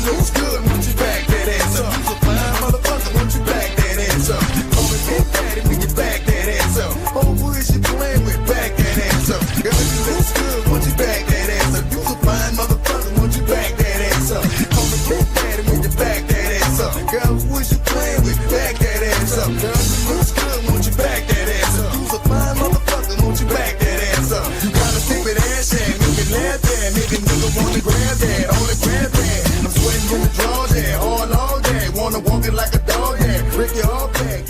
looks good, won't you back that ass up? You's a fine motherfucker, won't you back that ass up? Call me Big Daddy when you back that ass up. Oh, who is you playing with? Back that ass up. Girl, if you looks good, won't you back that ass up? You's a fine motherfucker, won't you back that ass up? Call me Big Daddy when you back that ass up. Girl, who is you playing with? Back that ass up. Girl, if you looks good, won't you back that ass up? You's a fine motherfucker, won't you back that ass up? You got a stupid ass shag, make me laugh that, make a nigga wanna grab that, only grab that. I'm sweating in the drawers, yeah, all day. Wanna walk it like a dog, yeah. Break your all back.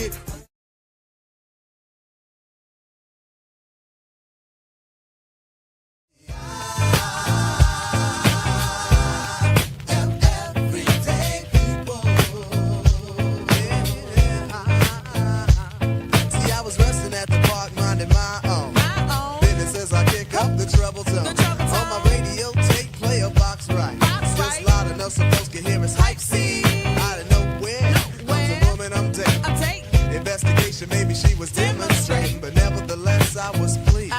Some folks can hear us hype scene out of nowhere. Comes a woman I'm dating. Investigation, maybe she was demonstrating, but nevertheless I was pleased.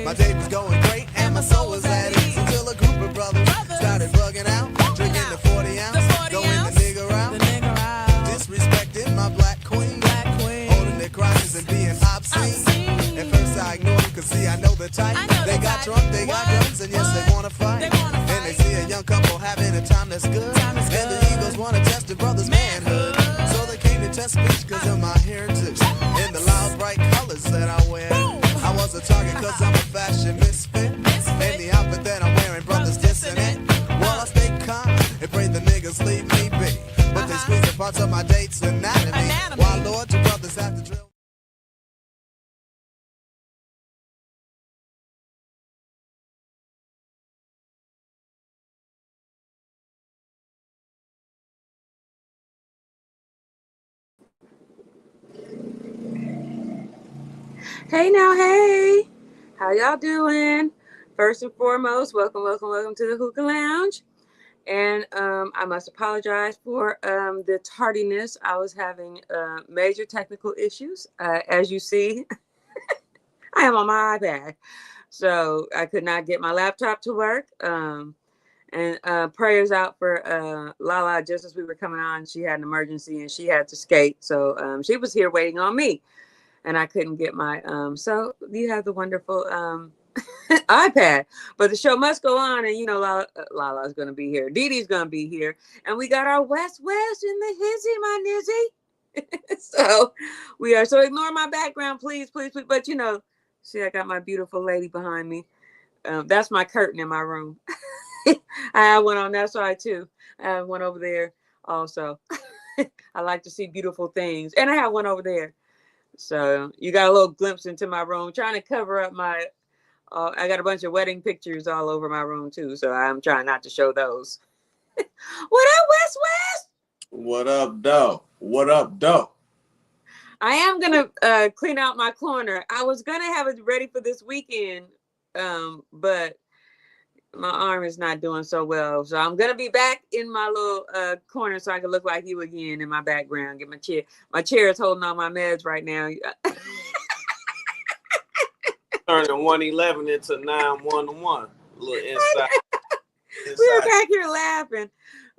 My day was going great and my soul was at ease until a group of brothers started bugging out, drinking the 40 ounce, going the nigga out, disrespecting my black queen, holding their crotches and being obscene. At first I ignored them, cause see I know the type. They got drunk, they got guns, and yes they wanna fight. And they see a young couple having a time that's good, and the egos wanna test the brother's manhood. So they came to test me cause of my heritage and the loud bright colors that I wear. I was a target cause I'm a fashion misfit, and the outfit that I'm wearing, brothers dissing it. Well, I stay calm and pray the niggas leave me be, but they squeeze the parts of my date's anatomy. While Lord, your brothers have to drill. Hey now, hey, how y'all doing? First and foremost, welcome to the Hookah Lounge. And I must apologize for the tardiness. I was having major technical issues. As you see, I am on my iPad, so I could not get my laptop to work. And prayers out for LaLa. Just as we were coming on, she had an emergency and she had to skate. So she was here waiting on me. And I couldn't get my, so you have the wonderful iPad. But the show must go on, and you know LaLa's going to be here. DD's going to be here. And we got our West in the hizzy, my nizzy. So we are, so ignore my background, please. But you know, see, I got my beautiful lady behind me. That's my curtain in my room. I have one on that side too. I have one over there also. I like to see beautiful things. And I have one over there. So you got a little glimpse into my room, trying to cover up my, I got a bunch of wedding pictures all over my room too. So I'm trying not to show those. What up, West? What up, though? I am going to clean out my corner. I was going to have it ready for this weekend, but my arm is not doing so well. So I'm going to be back in my little corner so I can look like you again in my background. Get my chair. My chair is holding all my meds right now. Turning 111 into 911. Little inside. We were back here laughing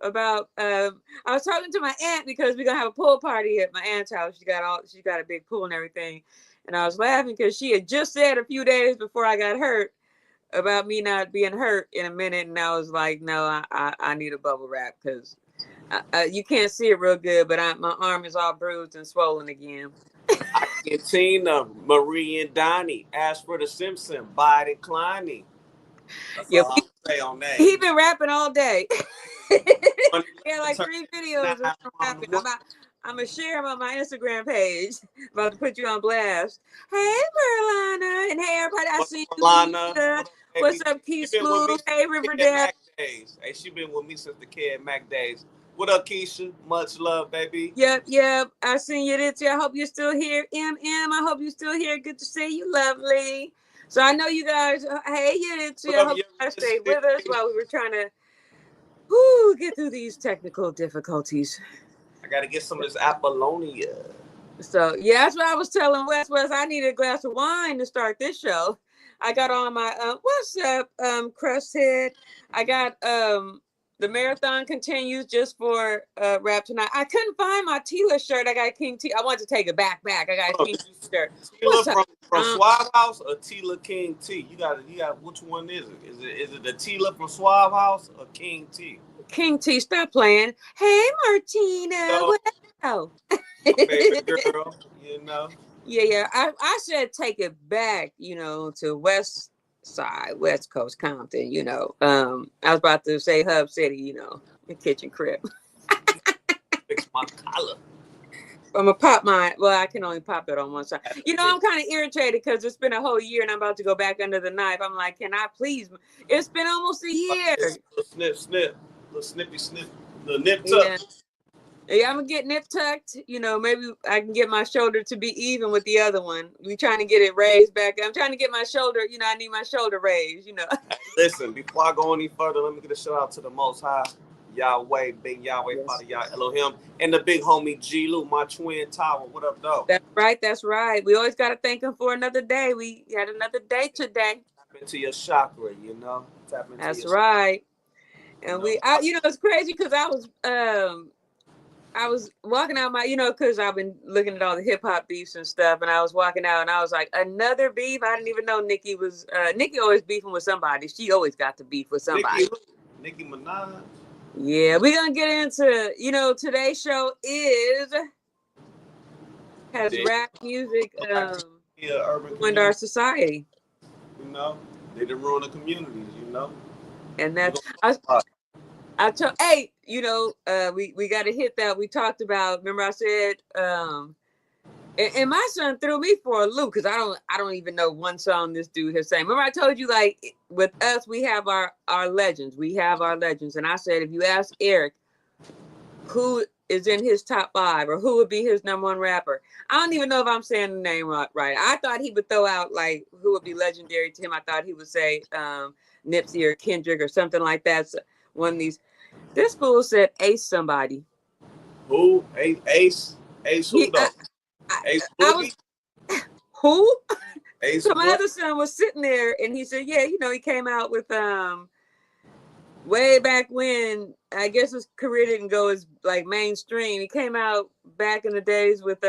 about, I was talking to my aunt because we're going to have a pool party at my aunt's house. She got a big pool and everything. And I was laughing because she had just said a few days before I got hurt about me not being hurt in a minute, and I was like, no, I need a bubble wrap because you can't see it real good, but my arm is all bruised and swollen again. Tina, Marie, and Donnie asked for the Simpson by declining. That's all I'll say on that. He been rapping all day. Yeah, like 3 videos of him rapping. I'm going to share them on my Instagram page. About to put you on blast. Hey, Carolina. And hey, everybody. I see you. What's up, Keisha? Hey, Riverdale. Hey, she been with me since the Kid Mac days. What up, Keisha? Much love, baby. Yep. I seen you this year. I hope you're still here. I hope you're still here. Good to see you, lovely. So I know you guys, hey, I hope you guys stayed with us while we were trying to get through these technical difficulties. I got to get some of this Apollonia. So, yeah, that's what I was telling West. I needed a glass of wine to start this show. I got on my, what's up, crust head? I got The marathon continues just for rap tonight. I couldn't find my Tila shirt. I got a King T. I wanted to take it back. I got a King T shirt. Tila from Swab House or Tila King T? You got which one is it? Is it the Tila from Swab House or King T? King T, stop playing. Hey Martina, what up? Baby girl, you know. Yeah. I said take it back, to West Side, West Coast Compton, I was about to say Hub City, the kitchen crib. Fix my collar. I'm gonna pop mine. Well, I can only pop it on one side. I'm kind of irritated because it's been a whole year and I'm about to go back under the knife. I'm like, can I please? It's been almost a year. Snip, little snippy snip, little nip tuck. Yeah, I'm gonna get nip tucked. Maybe I can get my shoulder to be even with the other one. We trying to get it raised back. I'm trying to get my shoulder. I need my shoulder raised. Listen, before I go any further, let me get a shout out to the Most High, Yahweh, Big Yahweh, Father Yah Elohim, and the big homie G-Lew, my twin tower. What up, though? That's right. We always gotta thank him for another day. We had another day today. Tap into your chakra, Tap into That's right. And it's crazy because I was walking out because I've been looking at all the hip hop beefs and stuff, and I was walking out and I was like, another beef? I didn't even know Nikki always beefing with somebody. She always got to beef with somebody. Nicki Minaj. Yeah, we're gonna get into, today's show has rap music ruined our society. They done ruin the communities, And that's I told, hey, we got to hit that. We talked about. Remember, I said, and my son threw me for a loop because I don't even know one song this dude has sang. Remember, I told you like with us, we have our legends. We have our legends, and I said if you ask Eric, who is in his top 5 or who would be his number 1 rapper, I don't even know if I'm saying the name right. I thought he would throw out like who would be legendary to him. I thought he would say Nipsey or Kendrick or something like that. So one of these. This fool said Ace somebody. Who? Ace who though? Ace Boogie? Who? Ace So my other son was sitting there and he said, yeah, he came out with way back when, I guess his career didn't go as like mainstream. He came out back in the days with his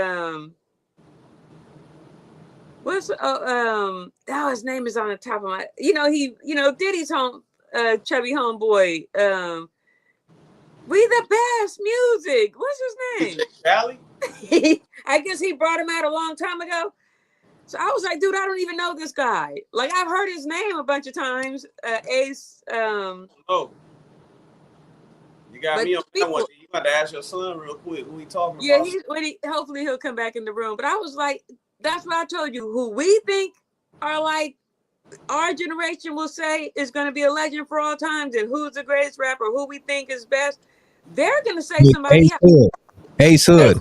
name is on the top of my Diddy's chubby homeboy. We the best music. What's his name? Cali? I guess he brought him out a long time ago. So I was like, dude, I don't even know this guy. Like I've heard his name a bunch of times. Ace. Oh. You got me on that one. You got to ask your son real quick who he talking about. Yeah, hopefully he'll come back in the room. But I was like, that's what I told you. Who we think are like our generation will say is going to be a legend for all times, and who's the greatest rapper, who we think is best. They're going to say somebody else. Ace Hood.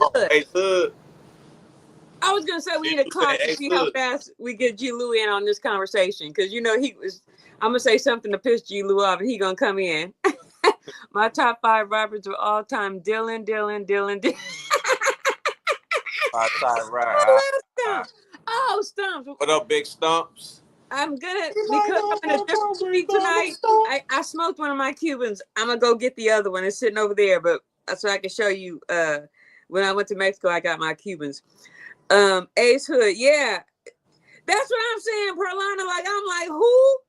I was going to say we need a clock to see how fast we get G-Lew in on this conversation. Because, I'm going to say something to piss G-Lew off and he going to come in. My top 5 rappers of all time, Dylan. Oh, Stumps. What up, Big Stumps? I'm gonna, because I'm in a different street tonight. I smoked one of my Cubans. I'm gonna go get the other one. It's sitting over there, but so I can show you. When I went to Mexico, I got my Cubans. Ace Hood, yeah, that's what I'm saying, Perlana. Like I'm like, who?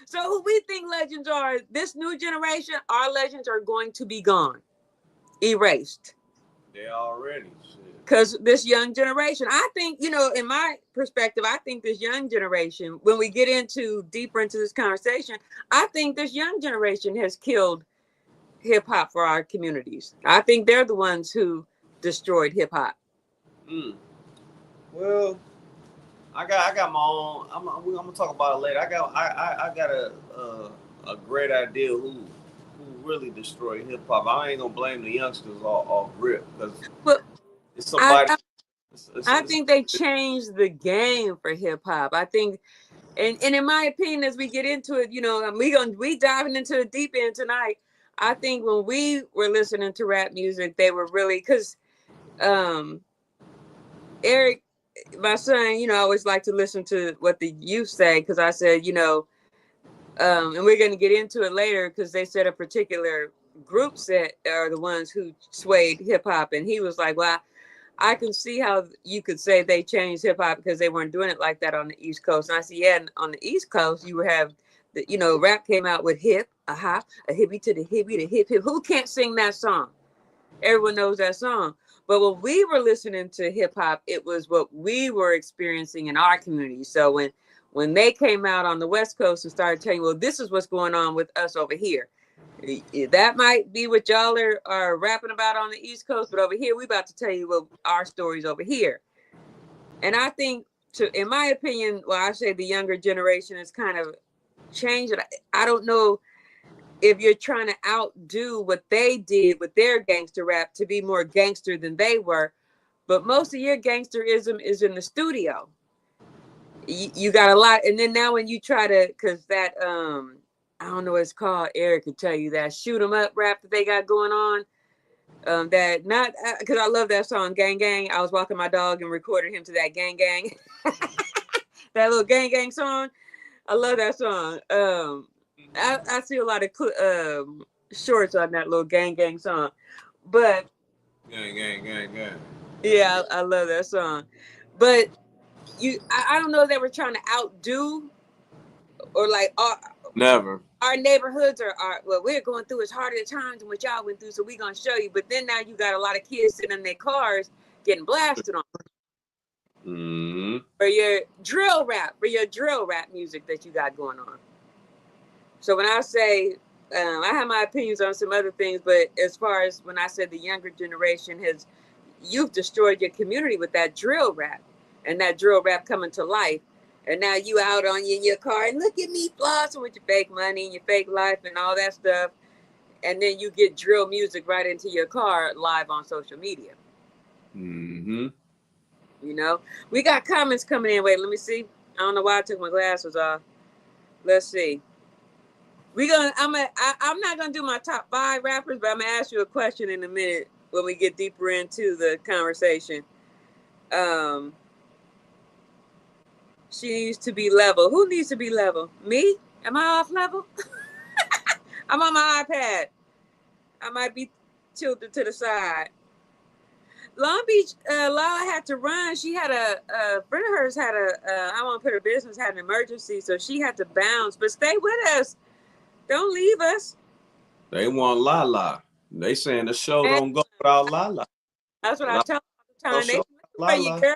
So who we think legends are? This new generation, our legends are going to be gone, erased. They already. Because this young generation, I think, in my perspective, I think this young generation, when we get deeper into this conversation, I think this young generation has killed hip hop for our communities. I think they're the ones who destroyed hip hop. Well, I got my own. I'm gonna talk about it later. I got a great idea who really destroyed hip hop. I ain't gonna blame the youngsters all rip because. It's somebody. I think they changed the game for hip hop. I think, and in my opinion, as we get into it, we diving into the deep end tonight. I think when we were listening to rap music, they were really because Eric, my son, I always like to listen to what the youth say because I said, And we're going to get into it later because they said a particular group set are the ones who swayed hip hop, and he was like, "Well, I can see how you could say they changed hip hop because they weren't doing it like that on the East Coast." And I said, "Yeah, and on the East Coast, you would have, rap came out with hip, a hippie to the hippie, the hip hip. Who can't sing that song? Everyone knows that song." But when we were listening to hip hop, it was what we were experiencing in our community. So when they came out on the West Coast and started telling you, well, this is what's going on with us over here. That might be what y'all are rapping about on the East Coast, but over here, we about to tell you what our stories over here. And I think, in my opinion, well, I say the younger generation has kind of changed it. I don't know if you're trying to outdo what they did with their gangster rap to be more gangster than they were, but most of your gangsterism is in the studio. You got a lot, and then now when you try to, because that I don't know what it's called, Eric could tell you, that shoot 'em up rap that they got going on. That not because I love that song, Gang Gang. I was walking my dog and recorded him to that Gang Gang, that little Gang Gang song. I love that song. I see a lot of shorts on that little Gang Gang song, but gang. yeah, I love that song. But I don't know that we're trying to outdo or like Never. Our neighborhoods are what we're going through is harder times than what y'all went through, so we're gonna show you. But then now you got a lot of kids sitting in their cars getting blasted on for your drill rap music that you got going on. So when I say I have my opinions on some other things, but as far as when I said the younger generation you've destroyed your community with that drill rap and that drill rap coming to life. And now you out on in your car and look at me flossing with your fake money and your fake life and all that stuff. And then you get drill music right into your car live on social media. We got comments coming in. Wait, let me see. I don't know why I took my glasses off. Let's see. I'm not gonna do my top 5 rappers, but I'm gonna ask you a question in a minute when we get deeper into the conversation. She needs to be level. Who needs to be level? Me? Am I off level? I'm on my iPad. I might be tilted to the side. Longbeach, LaLa had to run. She had a friend of hers had I won't put her business, had an emergency, so she had to bounce. But stay with us. Don't leave us. They want LaLa. They saying the show don't go without LaLa. That's what I tell them all the time. They looking for you, girl.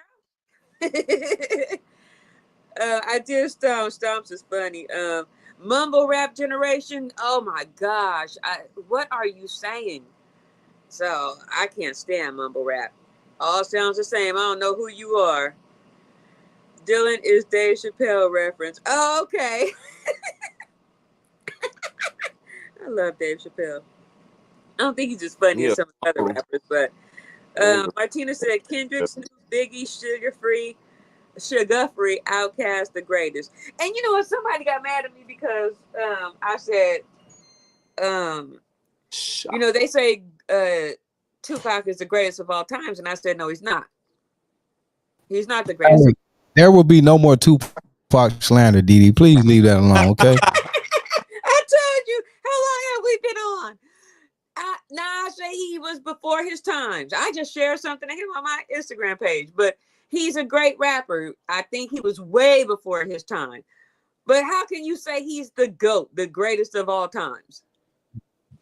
I did Stomps is funny. Mumble rap generation. Oh my gosh. What are you saying? So I can't stand mumble rap. All sounds the same. I don't know who you are. Dylan is Dave Chappelle reference. Oh, okay. I love Dave Chappelle. I don't think he's as funny as some of the other rappers, but Martina said Kendrick, Snoop, Biggie, Sugar Free, Outkast, the greatest. And you know what? Somebody got mad at me because I said, they say Tupac is the greatest of all times, and I said, no, he's not. He's not the greatest. There will be no more Tupac slander, DD. Please leave that alone, okay? I told you. How long have we been on? I say he was before his times. I just shared something to him on my Instagram page, but he's a great rapper. I think he was way before his time. But how can you say he's the GOAT, the greatest of all times?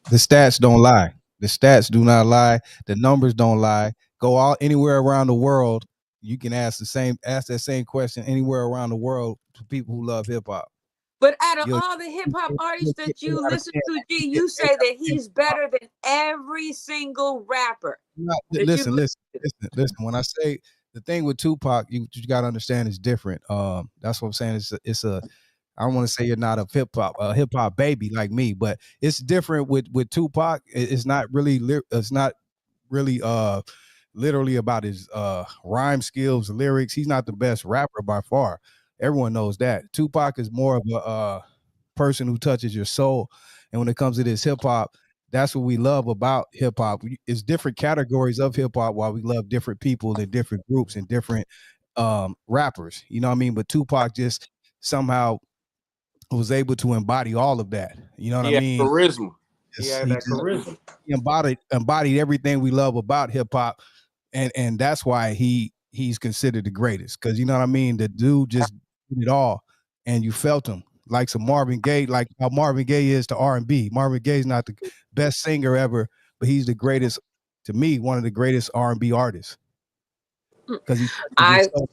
The stats don't lie. The stats do not lie. The numbers don't lie. Go anywhere around the world. You can ask that same question anywhere around the world to people who love hip hop. But out of all the hip hop artists that you listen to, G, you say that he's better than every single rapper. Listen. When I say the thing with Tupac, you got to understand is different. That's what I'm saying. I don't want to say you're not a hip hop baby like me, but it's different with Tupac. It's not really literally about his rhyme skills, lyrics. He's not the best rapper by far. Everyone knows that. Tupac is more of a person who touches your soul. And when it comes to this hip hop, that's what we love about hip hop. It's different categories of hip hop while we love different people and different groups and different rappers. You know what I mean? But Tupac just somehow was able to embody all of that. You know what He I had mean? charisma. He Just- had he that just charisma. embodied everything we love about hip hop, and that's why he's considered the greatest. Because you know what I mean, the dude just did it all, and you felt him like some Marvin Gaye, like how Marvin Gaye is to R&B. Marvin Gaye's not the best singer ever, but he's the greatest, to me, one of the greatest R&B artists. Because he touches your soul.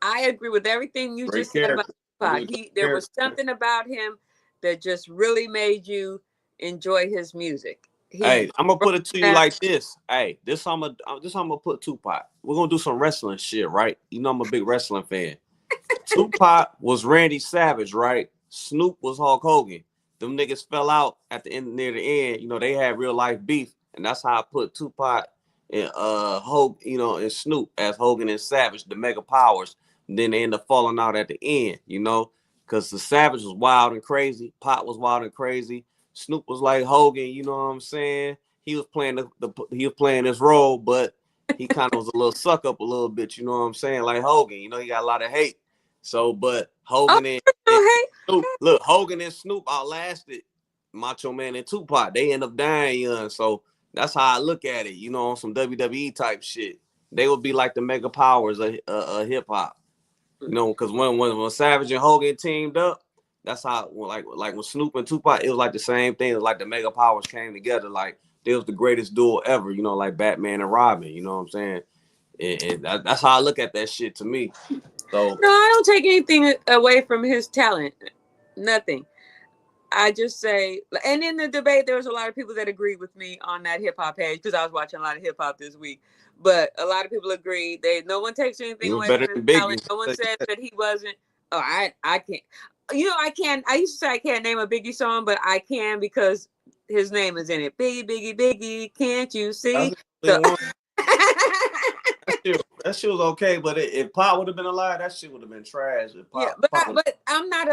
I agree with everything you Great just said about character. Tupac. There was something about him that just really made you enjoy his music. Hey, I'm gonna put it to you that- like this. Hey, this how I'm gonna put Tupac. We're gonna do some wrestling shit, right? You know I'm a big wrestling fan. Tupac was Randy Savage, right? Snoop was Hulk Hogan. Them niggas fell out at the end, near the end. You know, they had real life beef, and that's how I put Tupac and Hogan, you know, and Snoop as Hogan and Savage, the mega powers. And then they end up falling out at the end, you know, because the Savage was wild and crazy, Pac was wild and crazy. Snoop was like Hogan, you know what I'm saying? He was playing he was playing his role, but he kind of was a little suck up a little bit, you know what I'm saying? Like Hogan, you know, he got a lot of hate. So, but Hogan and Snoop, look, Hogan and Snoop outlasted Macho Man and Tupac. They end up dying young. So that's how I look at it, you know, on some WWE type shit. They would be like the mega powers of hip hop, you know, because when Savage and Hogan teamed up, that's how like when Snoop and Tupac, it was like the same thing. It was like the mega powers came together. Like they was the greatest duo ever, you know, like Batman and Robin. You know what I'm saying? And that's how I look at that shit to me. So No, I don't take anything away from his talent. Nothing. I just say, and in the debate, there was a lot of people that agreed with me on that hip hop page because I was watching a lot of hip hop this week. But a lot of people agreed. No one takes anything away from his talent. No one said that he wasn't. Oh, I can't. You know, I can. I used to say I can't name a Biggie song, but I can because his name is in it. Biggie, Biggie, Biggie. Can't you see? So, that shit was okay, but if Pop would have been alive, that shit would have been trash. But I'm not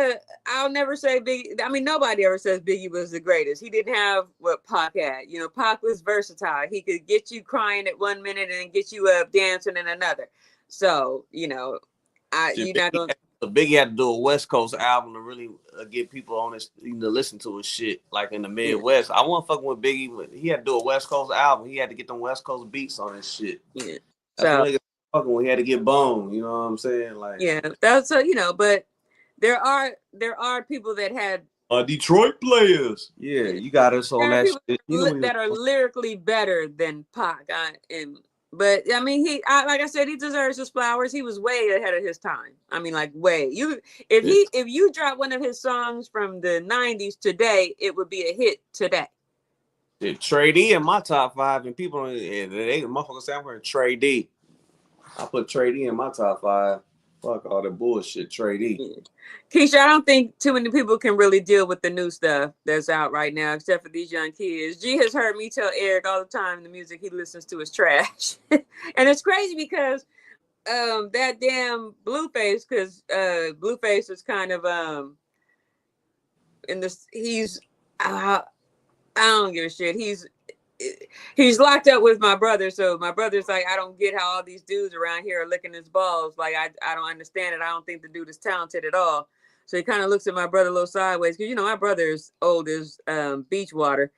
I'll never say Biggie. I mean, nobody ever says Biggie was the greatest. He didn't have what Pac had. You know, Pac was versatile. He could get you crying at 1 minute and get you up dancing in another. So, you know, you're not gonna. Biggie had to do a West Coast album to really get people on his, you know, listen to his shit like in the Midwest. I wasn't fucking with Biggie, but he had to do a West Coast album. He had to get them West Coast beats on his shit. Yeah. That's what niggas fucking when he had to get boned. You know what I'm saying? Like, yeah, that's you know, but there are people that had Detroit players. Yeah, you got us on that shit. That are lyrically better than Pac. But I mean, like I said, he deserves his flowers. He was way ahead of his time. I mean, like way. If you drop one of his songs from the 90s today, it would be a hit today. Trey D in my top 5, and people they motherfuckers say I'm going to Trey D. I put Trey D in my top 5. Fuck all that bullshit, Trey D. Keisha, I don't think too many people can really deal with the new stuff that's out right now, except for these young kids. G has heard me tell Eric all the time the music he listens to is trash. And it's crazy because that damn Blueface, because Blueface is kind of in this, he's I don't give a shit. He's locked up with my brother, so my brother's like, I don't get how all these dudes around here are licking his balls. Like, I don't understand it. I don't think the dude is talented at all. So he kind of looks at my brother a little sideways because, you know, my brother is old as beach water.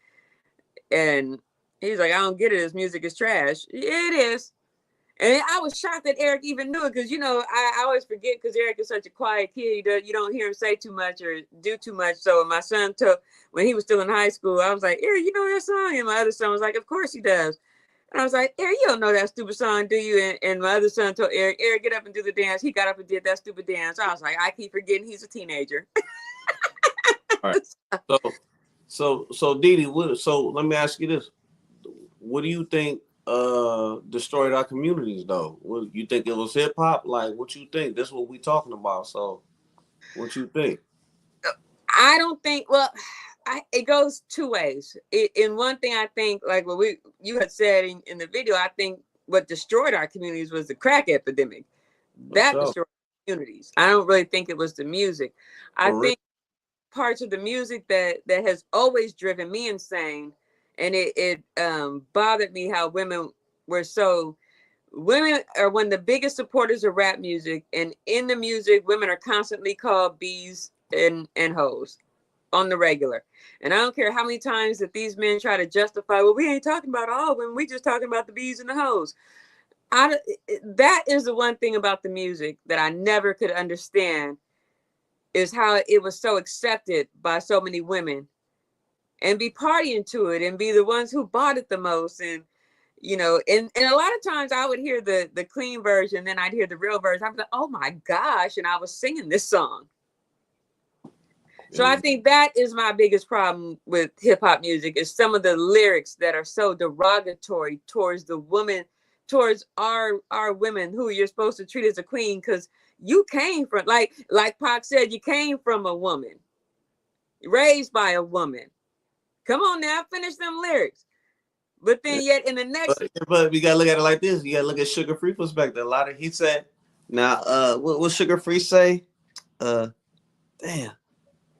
And he's like, I don't get it. His music is trash. It is. And I was shocked that Eric even knew it because, you know, I always forget because Eric is such a quiet kid. You don't hear him say too much or do too much. So my son when he was still in high school, I was like, Eric, you know that song? And my other son was like, of course he does. And I was like, Eric, you don't know that stupid song, do you? And my other son told Eric, get up and do the dance. He got up and did that stupid dance. I was like, I keep forgetting he's a teenager. All right. So DD, so let me ask you this. What do you think destroyed our communities though? What you think it was hip hop? Like what you think? That's what we talking about. So what you think? I don't think it goes two ways. In one thing, I think like what you had said in the video, I think what destroyed our communities was the crack epidemic. That destroyed communities. I don't really think it was the music. I think parts of the music that has always driven me insane. And it bothered me how women are one of the biggest supporters of rap music. And in the music, women are constantly called bees and hoes on the regular. And I don't care how many times that these men try to justify, well, we ain't talking about all women, we just talking about the bees and the hoes. That is the one thing about the music that I never could understand, is how it was so accepted by so many women and be partying to it and be the ones who bought it the most. And you know, and a lot of times I would hear the clean version, then I'd hear the real version. I'm like, oh my gosh, and I was singing this song. So I think that is my biggest problem with hip hop music, is some of the lyrics that are so derogatory towards the woman, towards our women who you're supposed to treat as a queen, because you came from, like Pac said, you came from a woman, raised by a woman. Come on now, finish them lyrics. But then yet in the next, but we gotta look at it like this. You gotta look at Sugar Free perspective. A lot of he said, now what Sugar Free say? Damn.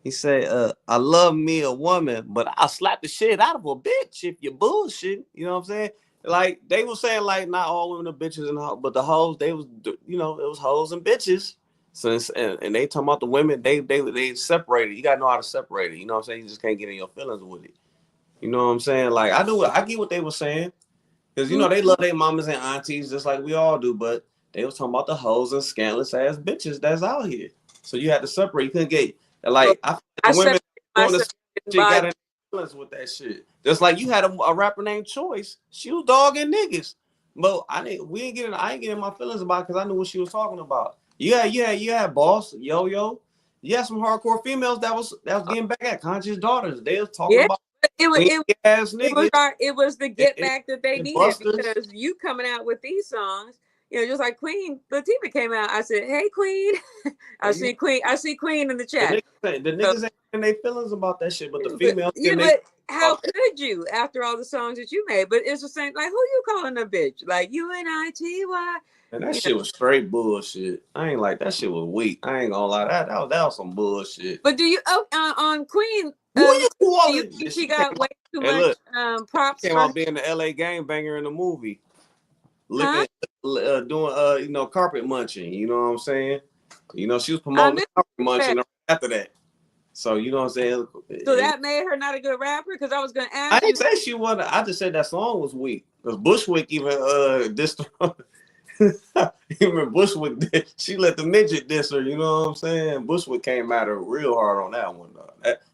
He said, I love me a woman, but I'll slap the shit out of a bitch if you bullshit. You know what I'm saying? Like they were saying, like not all women are bitches and but the hoes, they was, you know, it was hoes and bitches. So and they talking about the women, they separated. You gotta know how to separate it. You know what I'm saying? You just can't get in your feelings with it. You know what I'm saying? Like I get what they were saying, because you know they love their mamas and aunties just like we all do, but they was talking about the hoes and scandalous ass bitches that's out here. So you had to separate. You couldn't get like the women doing the shit got in feelings with that shit. Just like you had a rapper named Choice. She was dogging niggas, but I ain't getting my feelings about it because I knew what she was talking about. You had Boss Yo. You had some hardcore females that was getting back at Conscious Daughters. They was talking about. It was the get back that they needed, because you coming out with these songs, you know, just like Queen Latifah came out. I said, "Hey, Queen," I see Queen in the chat. The niggas ain't in their feelings about that shit, but the females. But how could you after all the songs that you made? But it's the same. Like, who you calling a bitch? Like UNITY? And that shit was straight bullshit. I ain't like that shit was weak. I ain't gonna lie, that was some bullshit. But do you on Queen? You think she got way too much props? Came out being the LA gangbanger in the movie, doing you know, carpet munching. You know what I'm saying? You know, she was promoting carpet munching after that. So you know what I'm saying? So that made her not a good rapper? Because I was gonna ask. I didn't say she wasn't. I just said that song was weak. Because Bushwick even dissed her. Even Bushwick, she let the midget diss her. You know what I'm saying? Bushwick came at her real hard on that one. Though.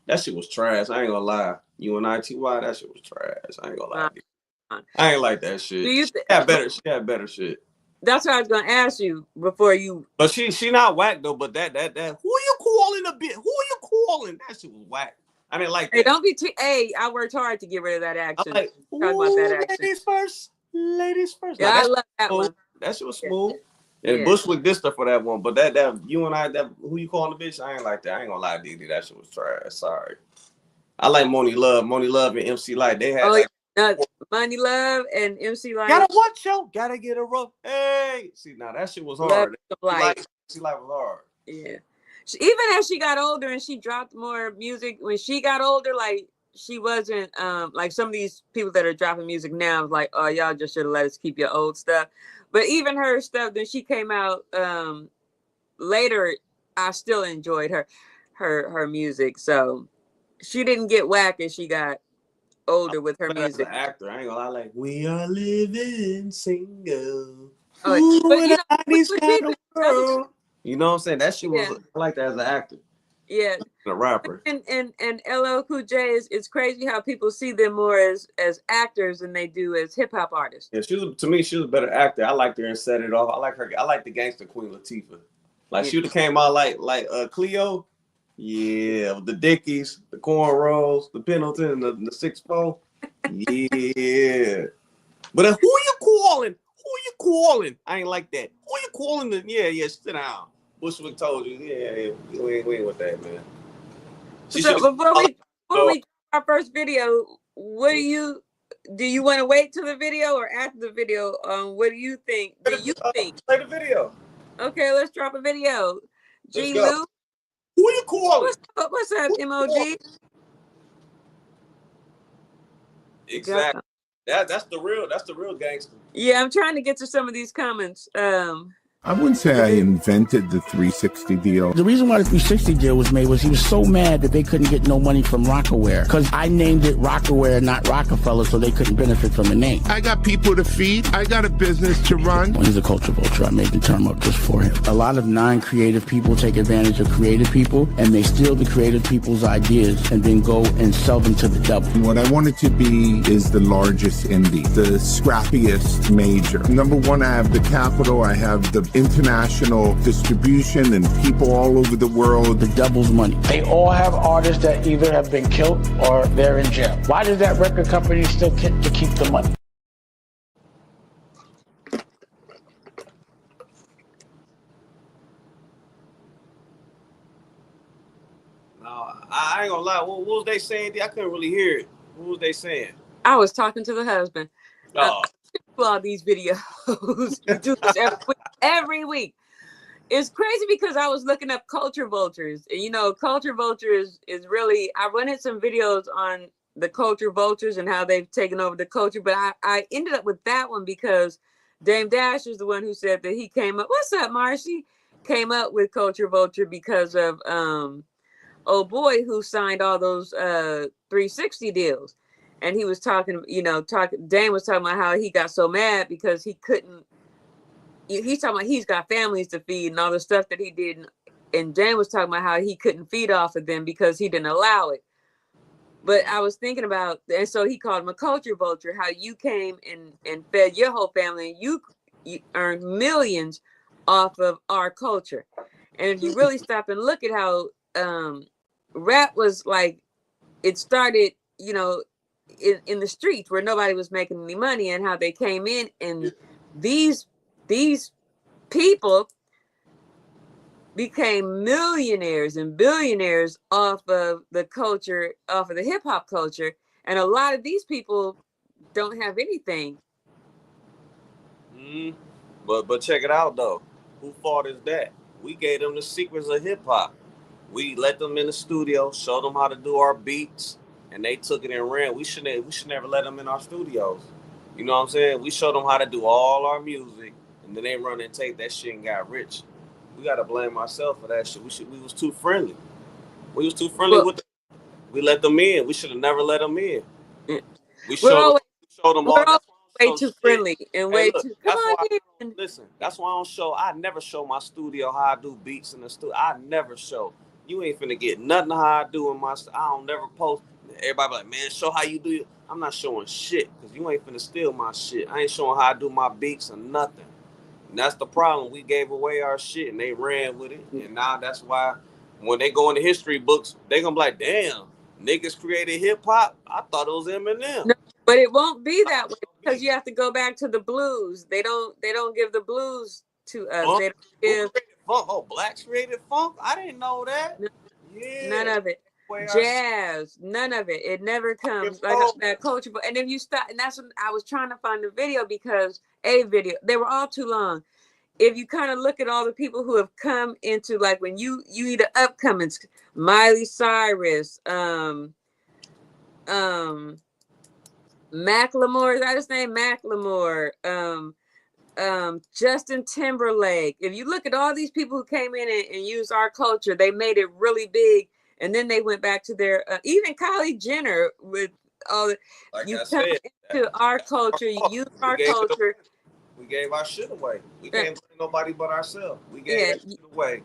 That shit was trash. I ain't gonna lie. UNITY, that shit was trash. I ain't gonna lie. I ain't like that shit. She had better shit. That's what I was gonna ask you before you. But she not whack though. But that who you calling a bit? Who you calling? That shit was whack. I didn't like that. Hey, don't be I worked hard to get rid of that accent. Like, talk about that accent. Ladies first. Yeah, I love that one. That shit was smooth. And Bushwick dissed her for that one. But that who you calling the bitch? I ain't like that. I ain't gonna lie, DD. That shit was trash. Sorry. I like Money Love and MC Light. They had Money Love and MC Light. Gotta get a rope. Hey. See, now that shit was hard. MC Light was hard. Yeah. Even as she got older and she dropped more music, when she got older, like she wasn't like some of these people that are dropping music now, like, oh, y'all just should have let us keep your old stuff. But even her stuff, then she came out later, I still enjoyed her music. So she didn't get whack as she got older with her music. As an actor, I ain't gonna lie, like we are living single. Oh, but you know what I'm saying? That shit was I like that as an actor. Yeah. A rapper. And LL Cool J is crazy how people see them more as actors than they do as hip hop artists. Yeah, to me, she was a better actor. I liked her and Set It Off. I like her. I like the gangster Queen Latifah. Like she would have came out like Cleo. Yeah, with the Dickies, the cornrows, the Pendleton, the 6'4". Yeah. But who you calling? Who you calling? I ain't like that. Who you calling? Yeah, sit down. Bushwick told you, we ain't with that, man. So before we our first video, what do you want to wait till the video or after the video? What do you think? Play the video. Okay, let's drop a video. G-Lew. Who you calling? What's up, MOG? Exactly. That's the real gangster. Yeah, I'm trying to get to some of these comments. I wouldn't say I invented the 360 deal. The reason why the 360 deal was made was he was so mad that they couldn't get no money from Rockaware because I named it Rockaware, not Rockefeller, so they couldn't benefit from the name. I got people to feed. I got a business to run. Well, he's a culture vulture. I made the term up just for him. A lot of non-creative people take advantage of creative people, and they steal the creative people's ideas and then go and sell them to the devil. What I wanted to be is the largest indie, the scrappiest major. Number one, I have the capital. I have the international distribution and people all over the world. The devil's money. They all have artists that either have been killed or they're in jail. Why does that record company still get to keep the money? No, I ain't gonna lie. What was they saying? I couldn't really hear it. What was they saying? I was talking to the husband. Oh. All these videos. We do this every week. It's crazy because I was looking up culture vultures, and you know, culture vultures is really. I rented some videos on the culture vultures and how they've taken over the culture, but I ended up with that one because Dame Dash is the one who said that he came up. What's up, Marcy? Came up with culture vulture because of old boy who signed all those 360 deals. And he was talking, Dan was talking about how he got so mad because he couldn't, he's talking about he's got families to feed and all the stuff that he did. And Dan was talking about how he couldn't feed off of them because he didn't allow it. But I was thinking about, and so he called him a culture vulture, how you came and fed your whole family and you earned millions off of our culture. And if you really stop and look at how rap was like, it started, in the streets where nobody was making any money, and how they came in, and these people became millionaires and billionaires off of the culture, off of the hip hop culture. And a lot of these people don't have anything. But check it out though. Who fault is that? We gave them the secrets of hip hop. We let them in the studio, showed them how to do our beats, and they took it and ran. We should never let them in our studios. You know what I'm saying? We showed them how to do all our music, and then they run and take that shit and got rich. We gotta blame ourselves for that shit. We was too friendly. We was too friendly with them. We let them in. We should have never let them in. We showed them all. Way too friendly and way too. Come on in. Listen, that's why I don't show. I never show my studio how I do beats in the studio. I never show. You ain't finna get nothing how I do in my. I don't never post. Everybody be like, man, show how you do it. I'm not showing shit because you ain't finna steal my shit. I ain't showing how I do my beats or nothing. And that's the problem. We gave away our shit and they ran with it. And now that's why when they go in the history books, they gonna be like, damn, niggas created hip hop. I thought it was Eminem. No, but it won't be that way because you have to go back to the blues. They don't give the blues to us. They don't give funk. Oh, blacks created funk? I didn't know that. No, yeah. None of it. Jazz, none of it. It never comes like that culture. And if you stop, and that's when I was trying to find the video because they were all too long. If you kind of look at all the people who have come into, like when you need the upcomings, Miley Cyrus, Macklemore, is that his name? Macklemore, Justin Timberlake. If you look at all these people who came in and used our culture, they made it really big. And then they went back to their, even Kylie Jenner with all the, like you come into our culture, you use our culture. We gave our shit away. We can't blame nobody but ourselves. We gave that shit away.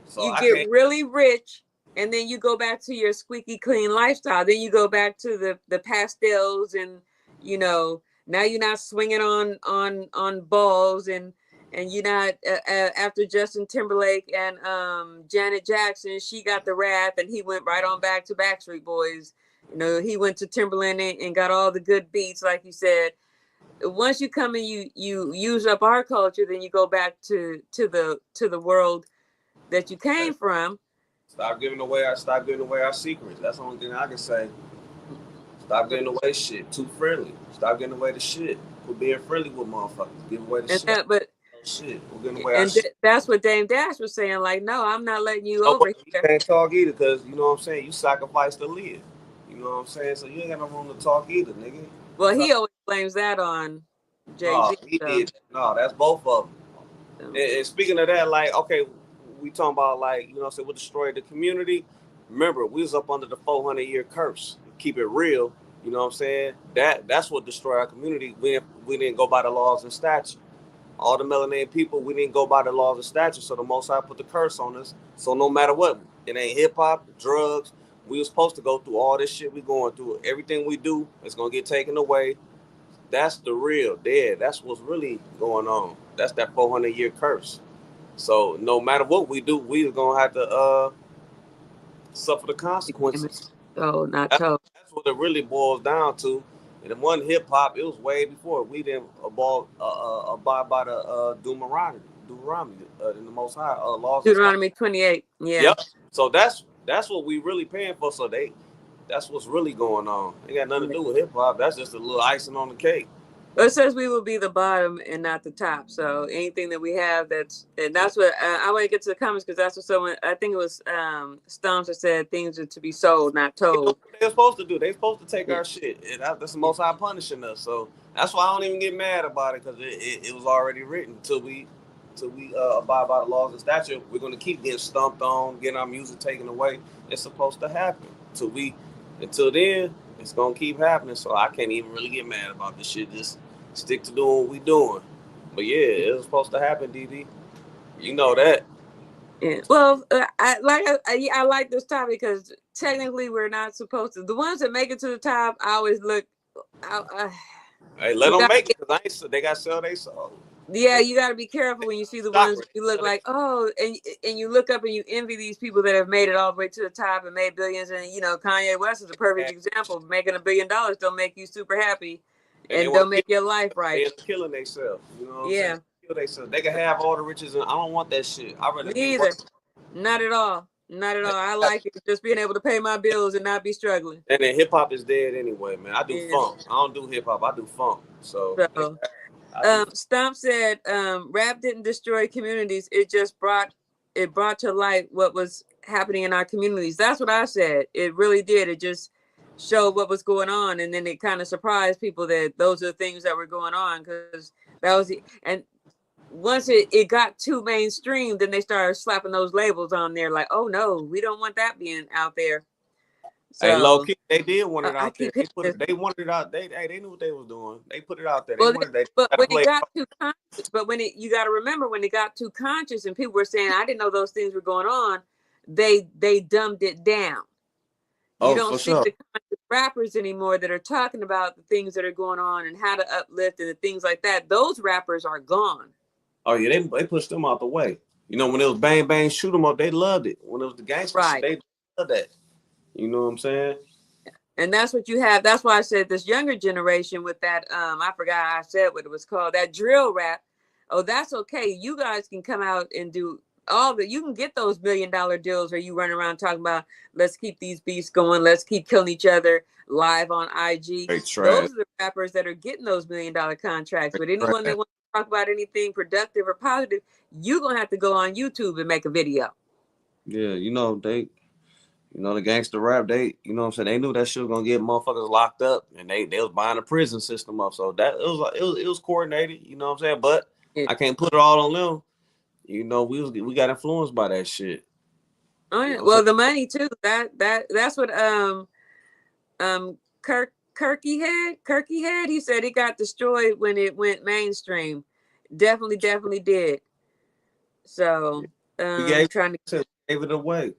So you get really rich, and then you go back to your squeaky clean lifestyle. Then you go back to the pastels, and now you're not swinging on balls, and you're not after Justin Timberlake and Janet Jackson. She got the rap, and he went right on back to Backstreet Boys. He went to Timberland and got all the good beats, like you said. Once you come and you use up our culture, then you go back to the world that you came from. Stop giving away our secrets. That's the only thing I can say. Stop giving away shit. Too friendly. Stop giving away the shit. Quit being friendly with motherfuckers. Give away the shit. We're giving away our shit. That's what Dame Dash was saying. Like, no, I'm not letting you over here. You can't talk either because, you know what I'm saying, you sacrifice to live. You know what I'm saying? So you ain't got no room to talk either, nigga. Well, he always blames that on Jay-Z. No, he did. No, that's both of them. And speaking of that, like, okay, we talking about like, you know what I'm saying, what destroyed the community. Remember, we was up under the 400-year curse. Keep it real, you know what I'm saying? That's what destroyed our community. We didn't go by the laws and statutes. All the melanated people, we didn't go by the laws and statutes, so the Most High put the curse on us. So no matter what, it ain't hip hop, drugs. We were supposed to go through all this shit we going through. Everything we do is gonna get taken away. That's the real dead. That's what's really going on. That's that 400-year curse. So no matter what we do, we're gonna have to suffer the consequences. Oh, not That's told. what it really boils down to. And it wasn't hip hop. It was way before. We didn't abide by the Deuteronomy in the Most High laws. Deuteronomy 28. Yeah. Yep. So that's what we really paying for. So that's what's really going on. It got nothing to do with hip hop. That's just a little icing on the cake. Well, it says we will be the bottom and not the top. So anything that we have, that's what I want to get to the comments, because that's what someone, I think it was Stomps that said things are to be sold, not told. You know what they're supposed to do. They're supposed to take our shit. That's the Most High punishing us. So that's why I don't even get mad about it, because it was already written. Until we abide by the laws and statutes, we're gonna keep getting stumped on, getting our music taken away. It's supposed to happen. Until then, it's gonna keep happening. So I can't even really get mad about this shit. Just stick to doing what we doing. But yeah, it was supposed to happen, DD. You know that. Yeah. Well, I like this topic because technically we're not supposed to. The ones that make it to the top, I always look. Hey, let them make it, because they got to sell their soul. Yeah, you got to be careful when you see the ones you look like, oh, and you look up and you envy these people that have made it all the way to the top and made billions. And you know, Kanye West is a perfect example. Making $1 billion don't make you super happy, and don't make your life right. They're killing themselves. You know what I'm saying? Kill themselves. They can have all the riches, and I don't want that shit. I rather neither. Not at all. Not at all. I like it, just being able to pay my bills and not be struggling. And then hip hop is dead anyway, man. I do funk. I don't do hip hop. I do funk. So Stomp said, rap didn't destroy communities. It just brought to light what was happening in our communities. That's what I said. It really did. It just showed what was going on, and then it kind of surprised people that those are the things that were going on, because that was and once it got too mainstream, then they started slapping those labels on there like, oh no, we don't want that being out there. So, hey, low key, they did want it out there. They wanted it out. They knew what they was doing. They put it out there. But when it got too conscious, you got to remember, when it got too conscious and people were saying, I didn't know those things were going on, they dumbed it down. You don't see the conscious rappers anymore that are talking about the things that are going on and how to uplift and the things like that. Those rappers are gone. Oh yeah, they pushed them out the way. You know, when it was bang bang shoot them up, they loved it. When it was the gangster shit, they loved that. You know what I'm saying? And that's what you have. That's why I said this younger generation with that. I forgot I said what it was called. That drill rap. Oh, that's okay. You guys can come out and do all the. You can get those $1 million deals where you run around talking about, let's keep these beasts going. Let's keep killing each other live on IG. Those are the rappers that are getting those $1 million contracts. But anyone that wants to talk about anything productive or positive, you're gonna have to go on YouTube and make a video. Yeah, the gangster rap, you know what I'm saying? They knew that shit was gonna get motherfuckers locked up, and they was buying the prison system up. So that it was coordinated, you know what I'm saying? But I can't put it all on them. You know, we got influenced by that shit. Oh yeah. Well, the money too. That's what Kirky had. He said it got destroyed when it went mainstream. Definitely did. So trying to gave it away.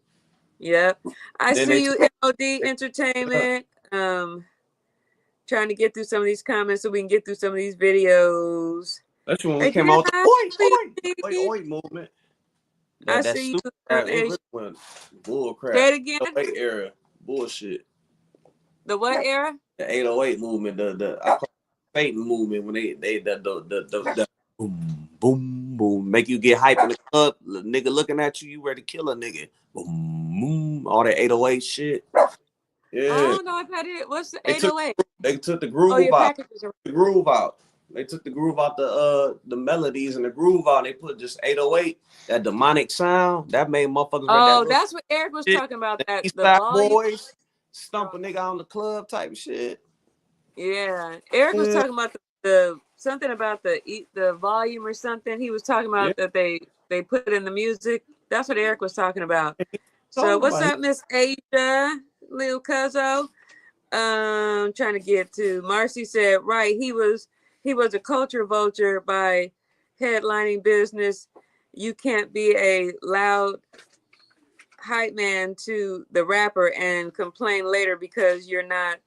Yep. I see you, MOD Entertainment. Trying to get through some of these comments so we can get through some of these videos. That's when we came out with the oi movement. I see you. Bull crap. Say it again. 808 era. Bullshit. The what era? The 808 movement. The Satan movement, when they the boom boom boom, make you get hype in the club. Nigga looking at you, ready to kill a nigga. Boom boom, all that 808 shit. Yeah. I don't know if that is. What's the 808? They took the groove out. The groove out. They took the groove out, the melodies and the groove out. They put just 808, that demonic sound that made motherfuckers. Oh, that's what Eric was talking about. That the boys stump a nigga on the club type shit. Yeah, Eric was talking about the the something about the volume or something. He was talking about that they put in the music. That's what Eric was talking about. So what's up, Miss Asia, Lil Cuzzo? Trying to get to Marcy said, right, he was a culture vulture by headlining business. You can't be a loud hype man to the rapper and complain later because you're not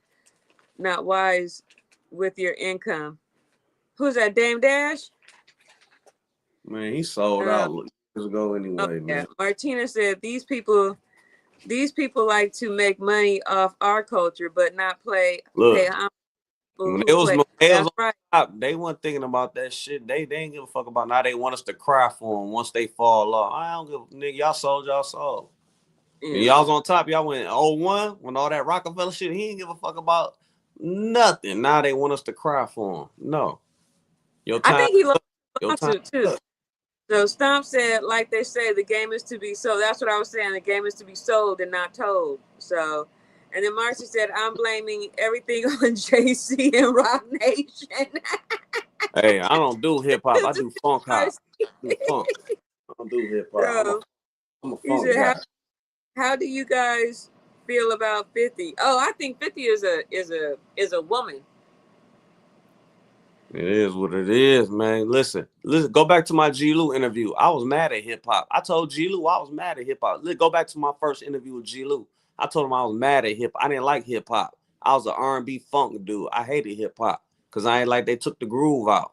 wise with your income. Who's that, Dame Dash? Man, he sold out years ago anyway, man. Martina said these people like to make money off our culture, but not pay when it was That's right. top, they weren't thinking about that shit. They didn't give a fuck about now. They want us to cry for them once they fall off. I don't give a nigga. Y'all sold y'all soul. And y'all was on top. Y'all went 0-1 when all that Rockefeller shit. He didn't give a fuck about nothing. Now they want us to cry for him. No. Your time. I think he lost it too. So Stomp said, like they say, the game is to be sold. That's what I was saying. The game is to be sold and not told. So, and then Marcy said, I'm blaming everything on JC and Rock Nation. Hey, I don't do hip hop. I do funk hop. I don't do hip hop. I'm a funk guy. How do you guys feel about 50? Oh, I think 50 is a woman. It is what it is, man. Listen. Go back to my G-Lew interview. I was mad at hip hop. I told G-Lew I was mad at hip hop. Go back to my first interview with G-Lew. I told him I was mad at hip hop. I didn't like hip hop. I was an R&B funk dude. I hated hip hop because I ain't like they took the groove out.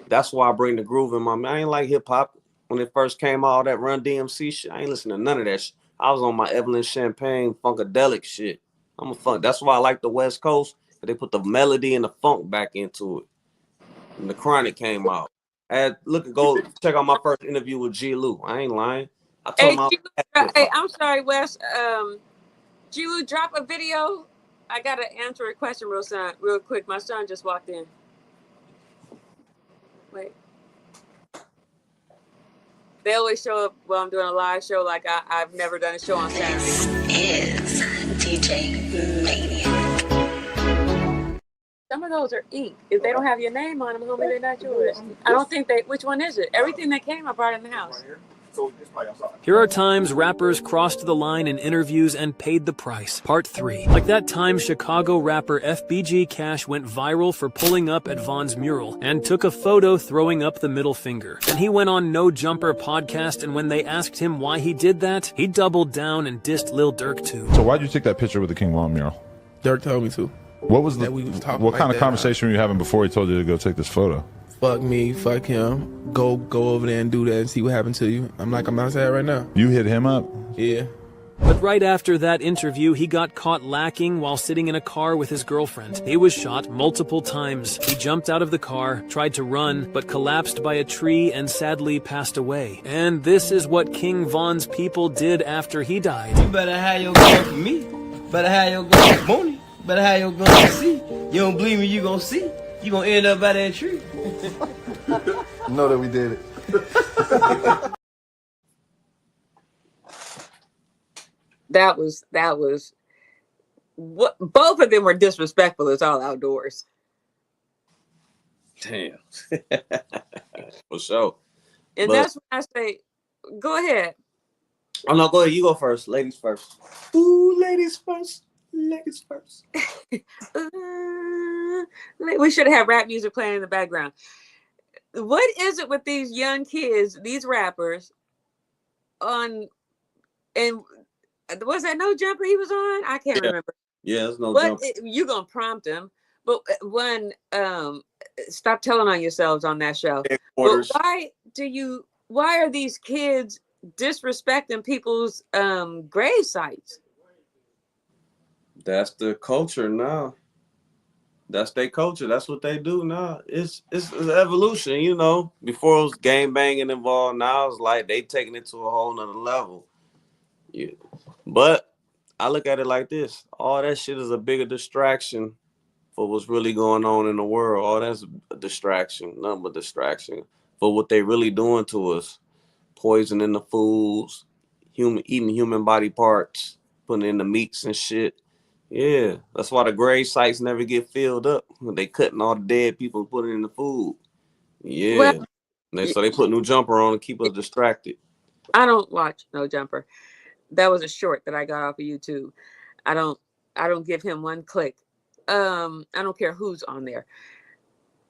That's why I bring the groove in my mind. I ain't like hip hop when it first came out. All that Run DMC shit. I ain't listening to none of that shit. I was on my Evelyn Champagne funkadelic shit. I'm a funk. That's why I like the West Coast. They put the melody and the funk back into it. And the Chronic came out. Go check out my first interview with G-Lew. I ain't lying. I told him I'm sorry, Wes. G-Lew, drop a video. I gotta answer a question real quick. My son just walked in. Wait. They always show up while I'm doing a live show. Like I've never done a show on Saturday. This is DJ Mania. Some of those are ink. If they don't have your name on them, homie, they're not yours. I don't think which one is it? Everything that came, I brought in the house. Here are times rappers crossed the line in interviews and paid the price. Part 3. Like that time Chicago rapper FBG Cash went viral for pulling up at Von's mural and took a photo throwing up the middle finger. Then he went on No Jumper podcast, and when they asked him why he did that, he doubled down and dissed Lil Durk too. So why'd you take that picture with the King Von mural? Dirk told me to. What was what kind of conversation were you having before he told you to go take this photo? Fuck me, fuck him. Go over there and do that and see what happened to you. I'm outside right now. You hit him up? Yeah. But right after that interview, he got caught lacking while sitting in a car with his girlfriend. He was shot multiple times. He jumped out of the car, tried to run, but collapsed by a tree and sadly passed away. And this is what King Von's people did after he died. You better have your gun for me. Better have your gun for Mooney. Better have your gun to see. You don't believe me, you gonna see. You gonna end up by that tree. Know that we did it. That was what both of them were disrespectful. It's all outdoors. Damn. For sure. And that's when I say, go ahead. Oh no, go ahead. You go first. Ladies first. Ooh, ladies first. Ladies first. We should have rap music playing in the background. What is it with these young kids, these rappers, and was that No Jumper he was on? I can't remember. Yeah, there's No Jumper. You're gonna prompt him, but stop telling on yourselves on that show. But why are these kids disrespecting people's grave sites? That's the culture now. That's their culture. That's what they do now. It's evolution, you know. Before it was gang banging involved. Now it's like they taking it to a whole nother level. Yeah. But I look at it like this. All that shit is a bigger distraction for what's really going on in the world. All that's a distraction, nothing but distraction for what they really doing to us. Poisoning the foods, eating human body parts, putting in the meats and shit. Yeah, that's why the grave sites never get filled up. They cutting all the dead people and putting it in the food. Well, Yeah, so they put new jumper on to keep us distracted. I don't watch No Jumper. That was a short that I got off of YouTube. I don't give him one click. I don't care who's on there.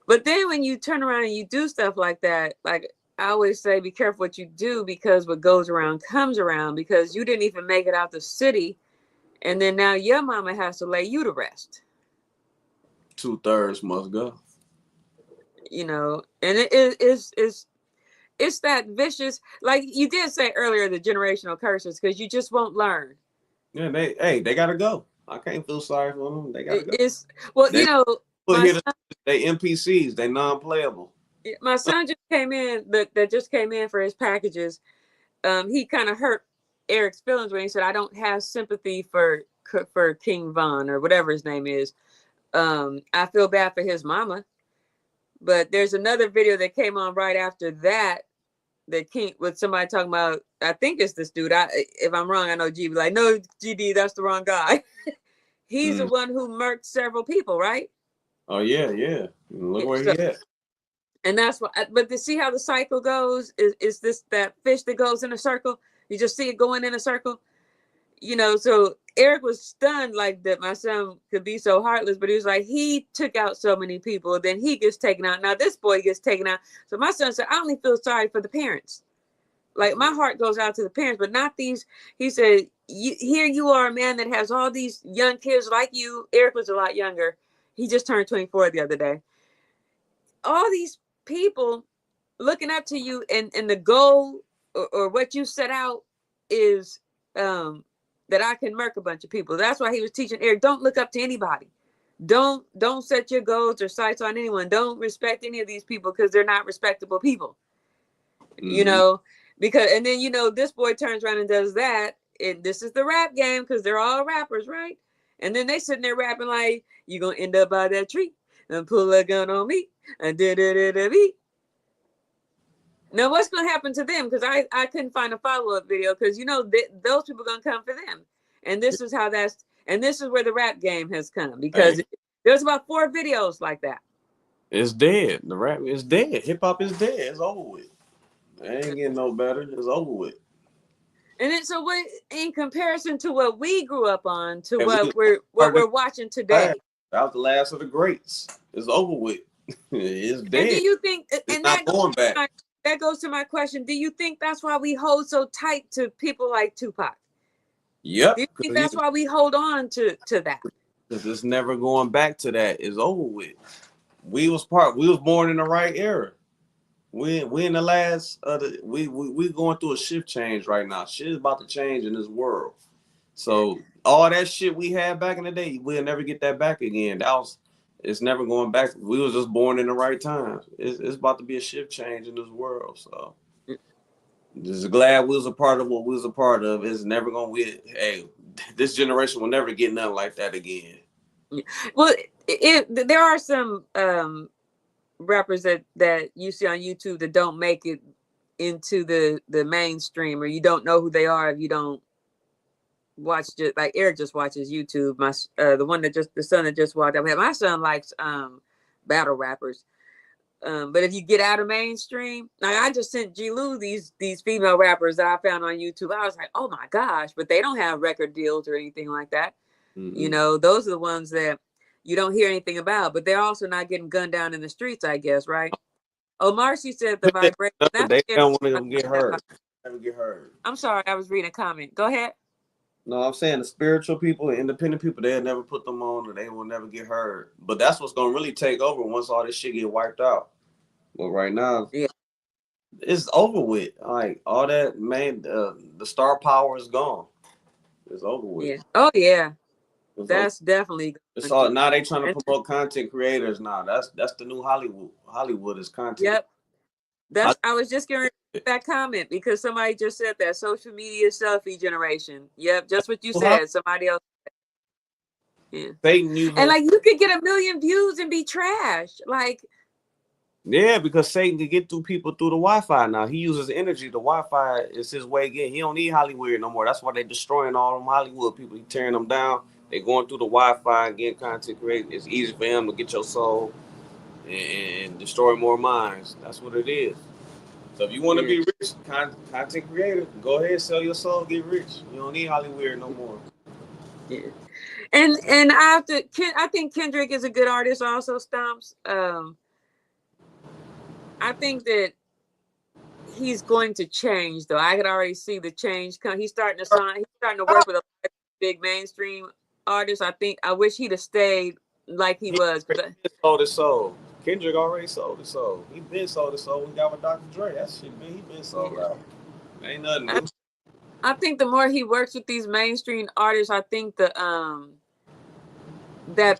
But then when you turn around and you do stuff like that, like I always say, be careful what you do, because what goes around comes around, because you didn't even make it out the city. And then now your mama has to lay you to rest. 2/3 must go. You know, and it's that vicious, like you did say earlier, the generational curses, because you just won't learn. Yeah, they gotta go. I can't feel sorry for them. They gotta go. It's well, they, you know, they NPCs. They non-playable. My son just came in. That just came in for his packages. He kind of hurt Eric's feelings when he said, "I don't have sympathy for King Von or whatever his name is." I feel bad for his mama. But there's another video that came on right after that King with somebody talking about. I think it's this dude. If I'm wrong, I know G be like, "No, GD, that's the wrong guy." He's the one who murked several people, right? Oh yeah. Look where he at. And that's what. But to see how the cycle goes, is this that fish that goes in a circle? You just see it going in a circle. You know, so Eric was stunned like that my son could be so heartless, but he was like, he took out so many people, then he gets taken out. Now this boy gets taken out. So my son said, I only feel sorry for the parents. Like my heart goes out to the parents, but not these. He said, here you are, a man that has all these young kids like you. Eric was a lot younger. He just turned 24 the other day. All these people looking up to you, and the goal or what you set out is that I can murk a bunch of people. That's why he was teaching Eric, don't look up to anybody. Don't set your goals or sights on anyone. Don't respect any of these people, because they're not respectable people. You know, because, and then, you know, this boy turns around and does that. And this is the rap game, because they're all rappers, right? And then they sitting there rapping like, you're going to end up by that tree and pull a gun on me and da-da-da-da-da-da. Now, what's going to happen to them? Because I couldn't find a follow-up video, because, you know, those people are going to come for them. And this is how this is where the rap game has come, because there's about 4 videos like that. It's dead. The rap is dead. Hip-hop is dead. It's over with. It ain't getting no better. It's over with. And then, so what, in comparison to what we grew up on, to what we're watching today? That was the last of the greats. It's over with. It's dead. And do you think, it's not going back? That goes to my question. Do you think that's why we hold so tight to people like Tupac? Yep. Do you think that's why we hold on to that? Because it's never going back to that. It's over with. We was born in the right era. We in the last we going through a shift change right now. Shit is about to change in this world. So all that shit we had back in the day, we'll never get that back again. It's never going back. We was just born in the right time. It's about to be a shift change in this world. So just glad we was a part of what we was a part of. It's never gonna be. Hey, this generation will never get nothing like that again. Well, there are some rappers that you see on YouTube that don't make it into the mainstream, or you don't know who they are if you don't watch. Just like Eric just watches YouTube. The son that just walked up. My son likes battle rappers. But if you get out of mainstream, like I just sent G-Lew these female rappers that I found on YouTube. I was like, oh my gosh, but they don't have record deals or anything like that. You know, those are the ones that you don't hear anything about, but they're also not getting gunned down in the streets, I guess, right? Oh, Marcy said the vibration. They don't want to get hurt. Never get hurt. I'm sorry, I was reading a comment. Go ahead. No, I'm saying the spiritual people, the independent people, they'll never put them on, and they will never get hurt. But that's what's gonna really take over once all this shit get wiped out. But right now, it's over with. Like all that, man, the star power is gone. It's over with. Yeah. Oh yeah. That's definitely. It's all now. They trying to promote content creators now. That's the new Hollywood. Hollywood is content. Yep. I was just getting that comment because somebody just said that social media selfie generation. Yep, just what you said. Somebody else. Yeah. And like you could get 1 million views and be trash. Like. Yeah, because Satan can get through people through the Wi-Fi now. He uses energy. The Wi-Fi is his way again. He don't need Hollywood no more. That's why they're destroying all them Hollywood people. He tearing them down. They going through the Wi-Fi and getting content created. It's easy for them to get your soul and destroy more minds. That's what it is. So if you want to be rich, content creator, go ahead, sell your soul, get rich. You don't need Hollywood no more. Yeah. And I think Kendrick is a good artist also, Stumps. I think that he's going to change though. I could already see the change come. He's starting to work with a big mainstream artists. I wish he'd have stayed like he was. He sold his soul. Kendrick already sold his soul. He been sold his soul when he got with Dr. Dre. That shit he been sold out. Ain't nothing new. I think the more he works with these mainstream artists, I think that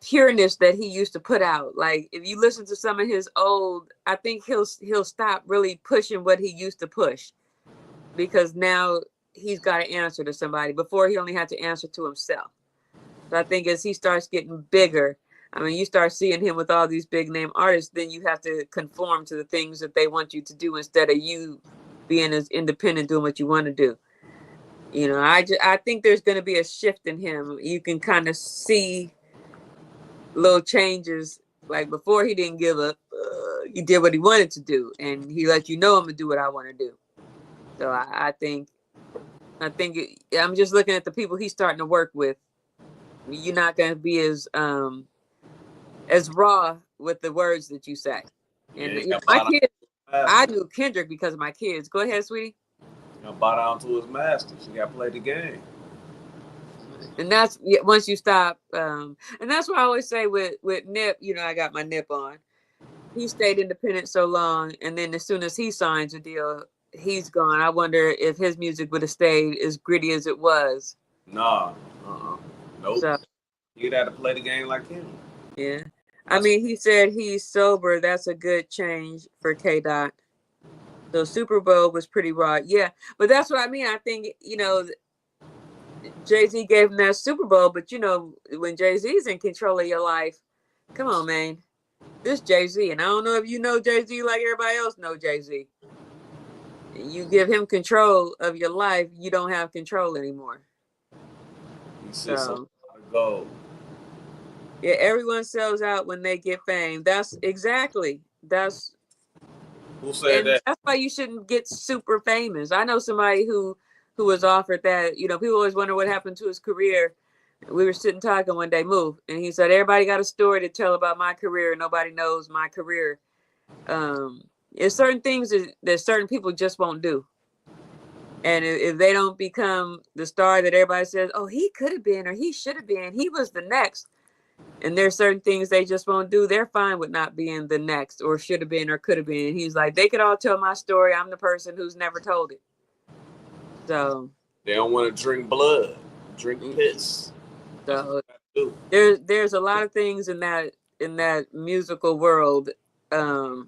pureness that he used to put out. Like if you listen to some of his old, I think he'll stop really pushing what he used to push, because now he's got to answer to somebody. Before he only had to answer to himself. So I think as he starts getting bigger, I mean, you start seeing him with all these big name artists, then you have to conform to the things that they want you to do instead of you being as independent, doing what you want to do. You know, I think there's going to be a shift in him. You can kind of see little changes. Like before, he didn't give up. He did what he wanted to do, and he let you know I'm gonna do what I want to do. So I think I'm just looking at the people he's starting to work with. You're not going to be as raw with the words that you say. And you know, my kids, I knew Kendrick because of my kids. Go ahead, sweetie. Bow down to his master. She got to play the game. And that's once you stop. And that's what I always say with Nip. You know, I got my Nip on. He stayed independent so long, and then as soon as he signs a deal, he's gone. I wonder if his music would have stayed as gritty as it was. Nah. Nope. So, you'd have to play the game like him. Yeah. I mean, he said he's sober. That's a good change for K-Dot. So Super Bowl was pretty raw. Yeah. But that's what I mean. I think, you know, Jay-Z gave him that Super Bowl. But, you know, when Jay-Z's in control of your life, come on, man. This Jay-Z. And I don't know if you know Jay-Z like everybody else know Jay-Z. You give him control of your life, you don't have control anymore. So, yeah, everyone sells out when they get fame. That's exactly. Who said that? That's why you shouldn't get super famous. I know somebody who was offered that. You know, people always wonder what happened to his career. We were sitting talking one day, and he said, everybody got a story to tell about my career. Nobody knows my career. There's certain things that certain people just won't do. And if they don't become the star that everybody says, oh, he could have been, or he should have been, he was the next. And there's certain things they just won't do. They're fine with not being the next, or should have been, or could have been. He's like, they could all tell my story. I'm the person who's never told it. So they don't want to drink blood, drink piss. So there's a lot of things in that musical world that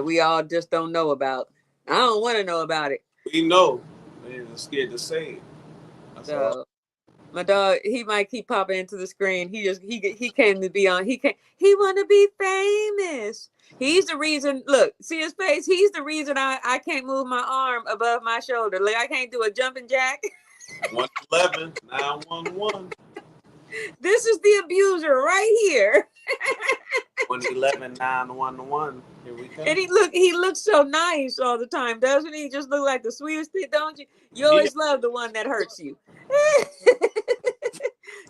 we all just don't know about. I don't want to know about it. We know. Man, I'm scared to say it. So my dog, he might keep popping into the screen. He came to be on. He want to be famous. He's the reason. Look, see his face. He's the reason I can't move my arm above my shoulder. Like I can't do a jumping jack. 111 911. This is the abuser right here. 111 911. Here we go. And he looks so nice all the time, doesn't he? Just look like the sweetest thing, don't you? You always love the one that hurts you.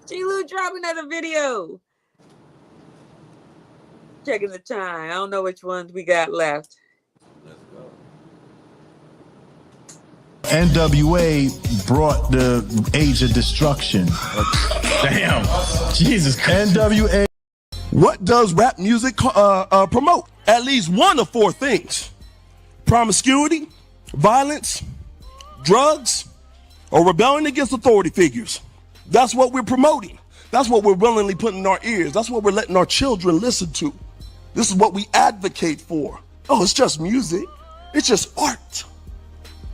G-Lew, drop another video. Checking the time. I don't know which ones we got left. Let's go. NWA brought the age of destruction. Damn. Jesus Christ. NWA. What does rap music promote? At least one of four things: promiscuity, violence, drugs, or rebelling against authority figures. That's what we're promoting. That's what we're willingly putting in our ears. That's what we're letting our children listen to. This is what we advocate for. Oh, it's just music. It's just art.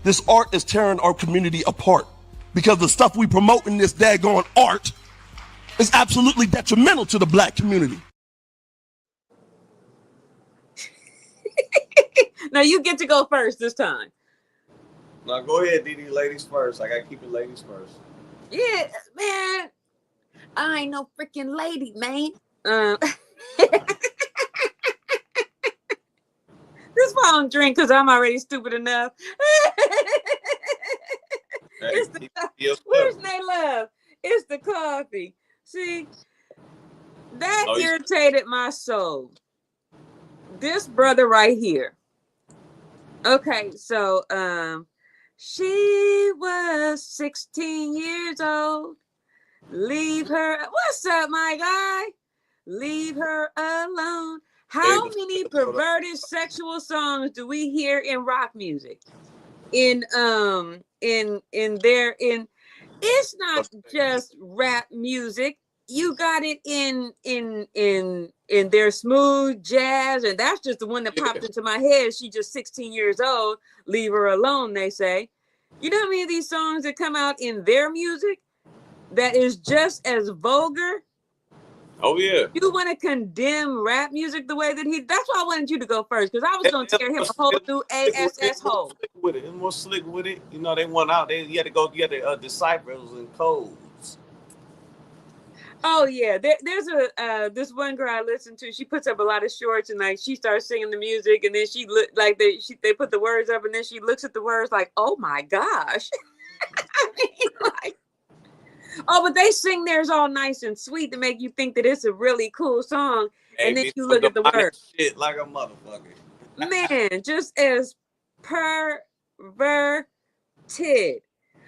This art is tearing our community apart because the stuff we promote in this daggone art is absolutely detrimental to the black community. Now you get to go first this time. Now go ahead, DD. Ladies first. I gotta keep it ladies first. Yeah, man. I ain't no freaking lady, man. This is why I don't drink, because I'm already stupid enough. It's the, where's LaLa? It's the coffee. See, that irritated my soul. This brother right here. Okay, so she was 16 years old. Leave her. What's up, my guy? Leave her alone. How many perverted sexual songs do we hear in rock music? It's not just rap music. You got it in their smooth jazz, and that's just the one that popped into my head. She's just 16 years old. Leave her alone, they say. You know how many of these songs that come out in their music that is just as vulgar? Oh yeah. You want to condemn rap music the way that that's why I wanted you to go first, because I was going to tear him a whole new ASS hole. With it, more slick with it. You know, they went out. You had to decipher it in codes. Oh yeah, there's this one girl I listen to. She puts up a lot of shorts, and like she starts singing the music, and then she look like they put the words up, and then she looks at the words like, oh my gosh. I mean, like, oh, but they sing theirs all nice and sweet to make you think that it's a really cool song, and then you look at the words. Shit like a motherfucker. Man, just as perverted.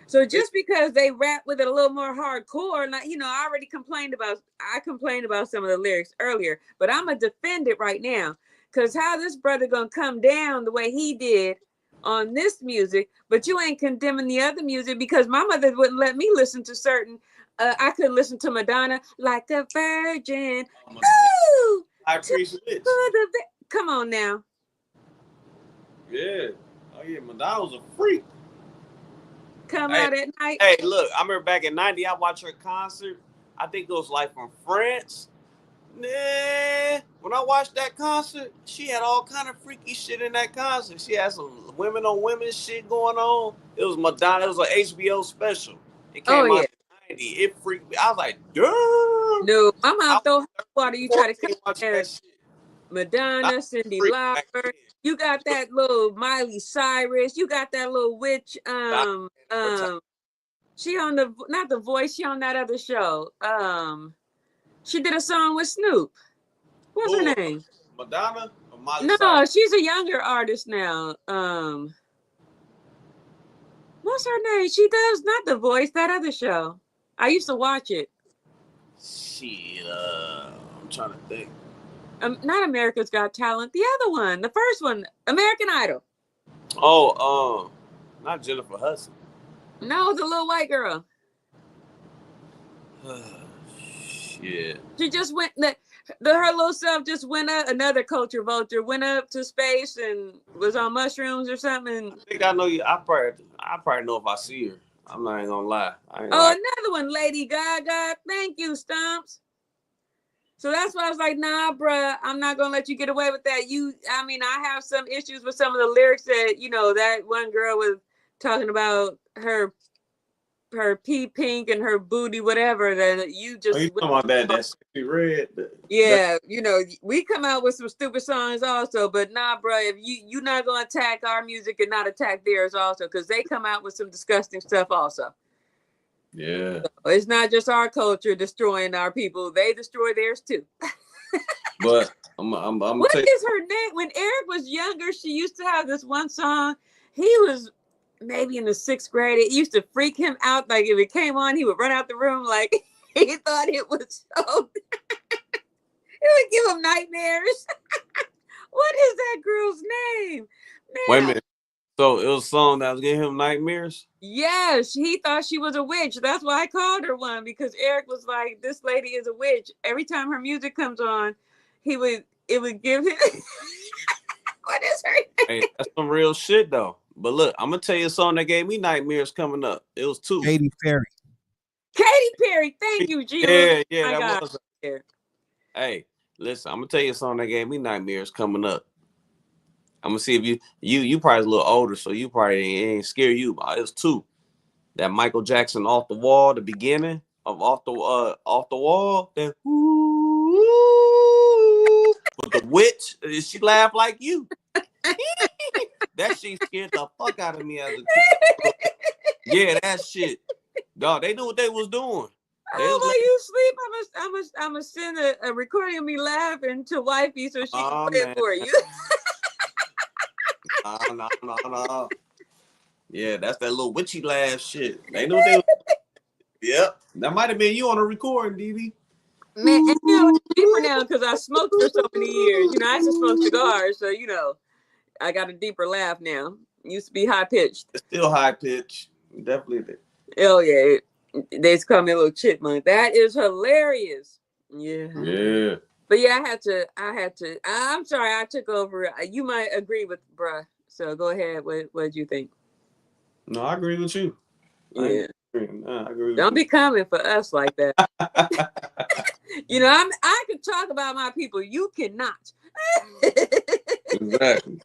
So just because they rap with it a little more hardcore, like, you know, I complained about some of the lyrics earlier, but I'm gonna defend it right now, because how this brother gonna come down the way he did on this music, but you ain't condemning the other music, because my mother wouldn't let me listen to certain. I couldn't listen to Madonna like a virgin. Ooh, I appreciate it. Come on now. Yeah. Oh yeah, Madonna was a freak. Out at night. Hey, look, I remember back in '90, I watched her concert. I think it was like from France. Nah, when I watched that concert, she had all kind of freaky shit in that concert. She had some women on women shit going on. It was Madonna. It was an HBO special. It came out in '90. It freaked me. I was like, damn. No, my mom throw hot water. You try to cut that shit. Madonna, Cindy Lauper. You got that little Miley Cyrus. You got that little witch. She on not The Voice. She on that other show. She did a song with Snoop. What's her name? Madonna or Miley No, Cyrus? she's a younger artist now. What's her name? She does not The Voice. That other show. I used to watch it. Shit, I'm trying to think. Not America's Got Talent. The other one, the first one, American Idol. Oh, not Jennifer Hudson. No, the little white girl. Shit. She just went. Her little self just went up. Another culture vulture went up to space and was on mushrooms or something. I think I know you. I probably know if I see her. I'm not even gonna lie. Another one, Lady Gaga. Thank you, Stumps. So that's why I was like, nah, bruh, I'm not going to let you get away with that. I have some issues with some of the lyrics that, you know, that one girl was talking about her pee pink and her booty, whatever, that you just... Oh, you talking about that sexy red? Yeah, you know, we come out with some stupid songs also, but nah, bruh, if you're not going to attack our music and not attack theirs also, because they come out with some disgusting stuff also. Yeah. So it's not just our culture destroying our people. They destroy theirs too. But what is her name? When Eric was younger, she used to have this one song. He was maybe in the 6th grade. It used to freak him out. Like if it came on, he would run out the room like he thought it was so. It would give him nightmares. What is that girl's name? Man. Wait a minute. So it was a song that was giving him nightmares? Yes, he thought she was a witch. That's why I called her one, because Eric was like, this lady is a witch. Every time her music comes on, it would give him... What is her name? Hey, that's some real shit, though. But look, I'm going to tell you a song that gave me nightmares coming up. It was 2. Katy Perry. Katy Perry. Thank you, G-Lew. Yeah, that was... Hey, listen, I'm going to tell you a song that gave me nightmares coming up. I'm gonna see if you probably a little older, so you probably ain't scare you. It was 2. That Michael Jackson Off the Wall, the beginning. off the wall. Then but the witch, she laughed like you. That shit scared the fuck out of me as a kid. Yeah, that shit. Dog, they knew what they was doing. Oh, while you sleep, I'm send a recording of me laughing to wifey so she can play it for you. No. Yeah, that's that little witchy laugh shit. They knew they was. Yep. That might have been you on a recording, DD. Man, and you know, it's deeper now because I smoked for so many years. You know, I used to smoke cigars, so you know, I got a deeper laugh now. Used to be high pitched. It's still high pitched. Definitely. Oh yeah, they just call me a little chipmunk. That is hilarious. Yeah. Yeah. But yeah, I had to. I'm sorry, I took over. You might agree with bruh. So go ahead. What did you think? No, I agree with you. Yeah. I agree with Don't you. be coming for us like that. You know, I could talk about my people. You cannot. Exactly.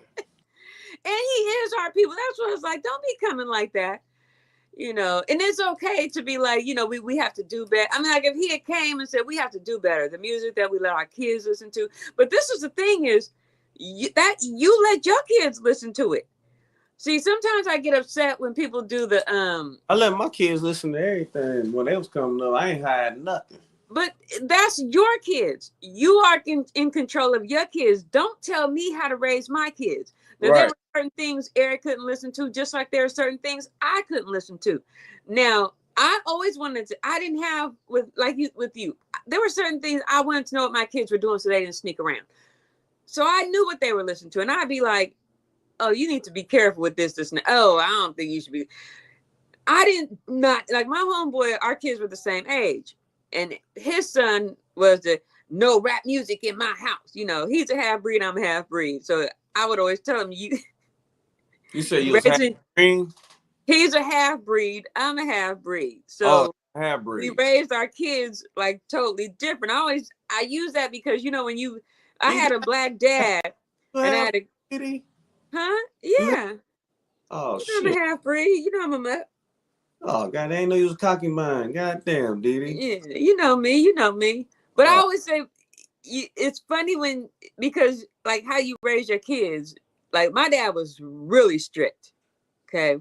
And he is our people. That's what it's like. Don't be coming like that. You know, and it's okay to be like, you know, we have to do better. I mean, like if he had came and said we have to do better, the music that we let our kids listen to. But this is the thing is you let your kids listen to it. See, sometimes I get upset when people do the I let my kids listen to everything when they was coming up. I ain't hiding nothing. But that's your kids. You are in control of your kids. Don't tell me how to raise my kids. Now, there were certain things Eric couldn't listen to, just like there are certain things I couldn't listen to. Now, I always wanted to, I didn't have, with you, there were certain things I wanted to know what my kids were doing so they didn't sneak around. So I knew what they were listening to. And I'd be like, oh, you need to be careful with this. Oh, I don't think you should be. I didn't not, like my homeboy, our kids were the same age. And his son was the no rap music in my house. You know, he's a half breed, I'm a half breed. So I would always tell him, you say you was half breed? He's a half breed, I'm a half breed. So half breed. We raised our kids like totally different. I use that because, you know, when I had a black dad and I had a, huh? Yeah. Oh, you know, I'm a half breed. You know, I'm a mutt. Oh, God, I ain't know you was cocky mind. God damn, DD. Yeah, you know me. But I always say, it's funny because like how you raise your kids, like my dad was really strict, okay?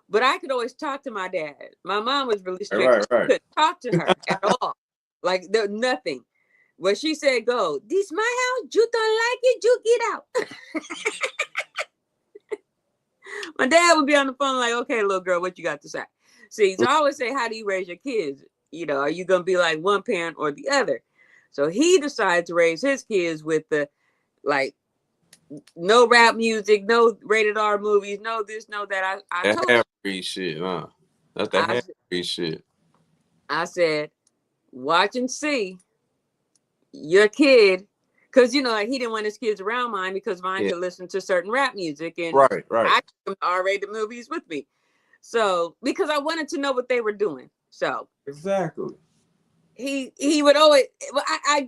But I could always talk to my dad. My mom was really strict. I couldn't talk to her at all. Like, there nothing. When she said, go, this my house, you don't like it, you get out. My dad would be on the phone like, okay, little girl, what you got to say? See, so I always say, how do you raise your kids? You know, are you going to be like one parent or the other? So he decided to raise his kids with the, like, no rap music, no rated R movies, no this, no that. I told him. Half-breed shit, huh? That's that half-breed shit. I said, watch and see your kid. Because, you know, like, he didn't want his kids around mine because mine could listen to certain rap music. And I took R-rated movies with me. So, because I wanted to know what they were doing. So. Exactly. He would always, well,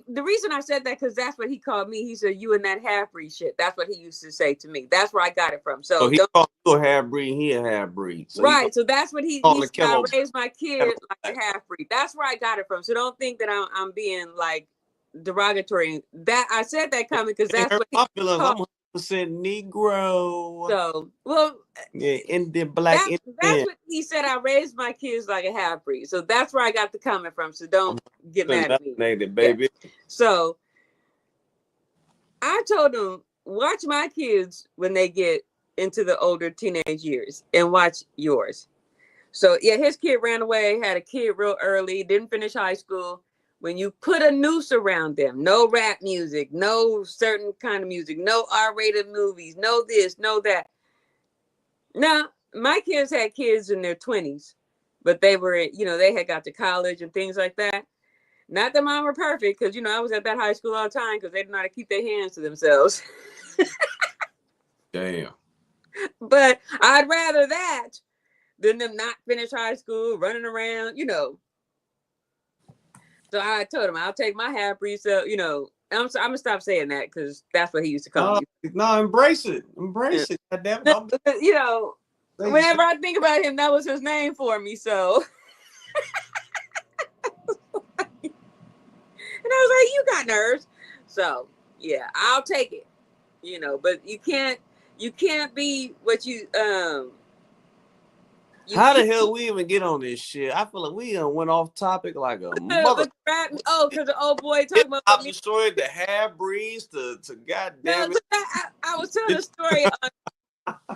the reason I said that, because that's what he called me. He said, you and that half-breed shit. That's what he used to say to me. That's where I got it from. So he called you a half-breed, he a half-breed. So right. So that's what he said, I raised my kid like a half-breed. That's where I got it from. So don't think that I'm being like derogatory. That I said that coming because that's what he called. I'm 100% Negro. So, well, yeah, Indian, black Indian. That's what he said. I raised my kids like a half-breed. So that's where I got the comment from. So don't get mad at me. Baby. Yeah. So I told him, watch my kids when they get into the older teenage years and watch yours. So yeah, his kid ran away, had a kid real early, didn't finish high school. When you put a noose around them, no rap music, no certain kind of music, no R-rated movies, no this, no that. Now, my kids had kids in their 20s, but they were, you know, they had got to college and things like that. Not that mine were perfect, because, you know, I was at that high school all the time because they didn't know how to keep their hands to themselves. Damn. But I'd rather that than them not finish high school, running around, you know. So I told him, I'll take my half-breed, so, you know, I'm going to stop saying that because that's what he used to call me. No, embrace it. Embrace it. Goddamn. You know, whenever I think about him, that was his name for me, so. got nerves. So yeah, I'll take it. You know, but you can't be what you How the hell we even get on this shit? I feel like we went off topic like a mother. Because the old boy talking about I'm destroyed the half breeds to goddamn it. I was telling a story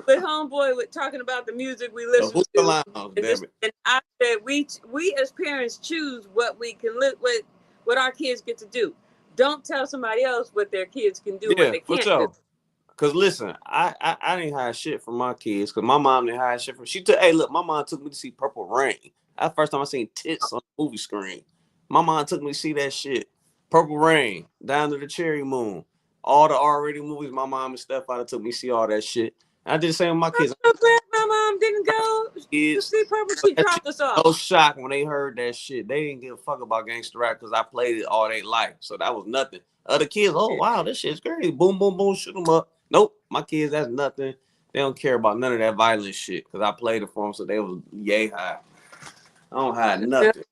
with homeboy talking about the music we listen to, and I said we as parents choose what we can live with, what our kids get to do. Don't tell somebody else what their kids can do, what they can't do. Cause listen, I didn't hide shit from my kids. Cause my mom didn't hide shit from. Hey, look, my mom took me to see Purple Rain. That's the first time I seen tits on the movie screen. My mom took me to see that shit. Purple Rain, Down to the Cherry Moon, all the R-rated movies. My mom and stepfather took me to see all that shit. And I did the same with my kids. I'm so glad my mom didn't go to see Purple. She dropped us off. No shock when they heard that shit. They didn't give a fuck about gangster rap because I played it all their life. So that was nothing. Other kids, oh wow, this shit's crazy. Boom, boom, boom, shoot them up. Nope, my kids, that's nothing. They don't care about none of that violent shit because I played it for them, so they was yay high. I don't hide nothing.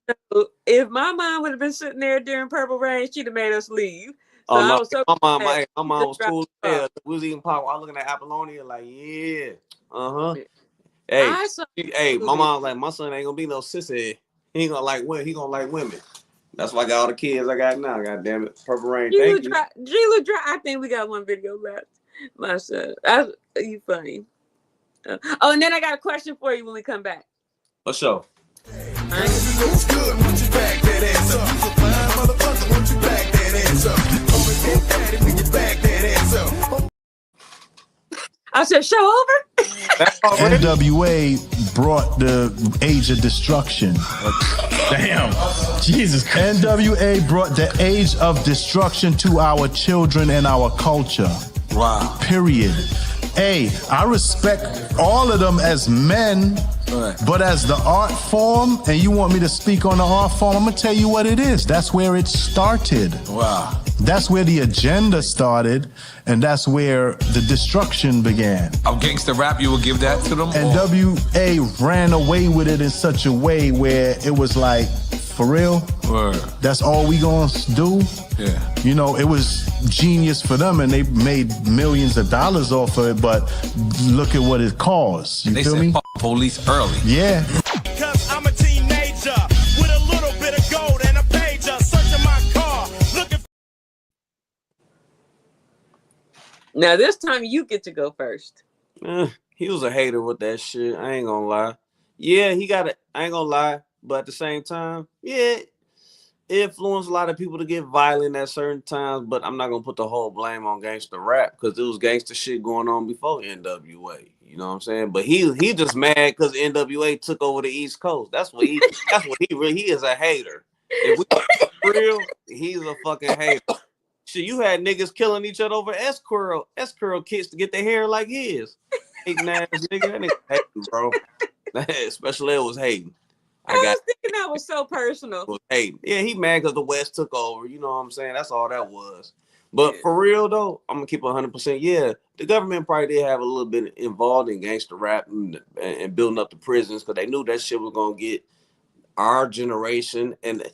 If my mom would have been sitting there during Purple Rain, she'd have made us leave. So Oh no, I was so my mom was cool as hell. We was eating pop. I was looking at Apollonia like, yeah, Hey, my mom like, my son ain't gonna be no sissy. He ain't gonna like women. He gonna like women. That's why I got all the kids I got now. God damn it, Purple Rain. Thank you. G-Lew, I think we got one video left. My son, you funny. And then I got a question for you when we come back. For sure. What's good? Want you back that ass up? You's a fine motherfucker. Want you back that ass up? Come and get that and when you back that ass up. I said, show over. NWA brought the age of destruction. Damn. Jesus Christ. NWA brought the age of destruction to our children and our culture. Wow. Period. Hey, I respect all of them as men, but as the art form, and you want me to speak on the art form, I'm gonna tell you what it is. That's where it started. Wow. That's where the agenda started, and that's where the destruction began. Of gangster rap, you will give that to them? And WA ran away with it in such a way where it was like, for real? Word. That's all we gonna do? Yeah. You know, it was genius for them, and they made millions of dollars off of it, but look at what it caused. You feel me? Fuck police early. Yeah. Cause I'm a teenager with a little bit of gold and a pager, searching my car, looking. Now this time you get to go first. He was a hater with that shit. I ain't gonna lie. Yeah, he got it. I ain't gonna lie. But at the same time, yeah, it influenced a lot of people to get violent at certain times. But I'm not gonna put the whole blame on gangster rap because there was gangster shit going on before NWA. You know what I'm saying? But he just mad because NWA took over the East Coast. That's what he is a hater. If we real, he's a fucking hater. Shit, you had niggas killing each other over S-curl kits to get their hair like his. Hating ass nigga, that nigga hating, bro. Especially it was hating. I was thinking that was so personal. Hey, yeah, he mad because the West took over. You know what I'm saying? That's all that was. But for real though, I'm gonna keep 100%. Yeah, the government probably did have a little bit involved in gangster rap and building up the prisons because they knew that shit was gonna get our generation and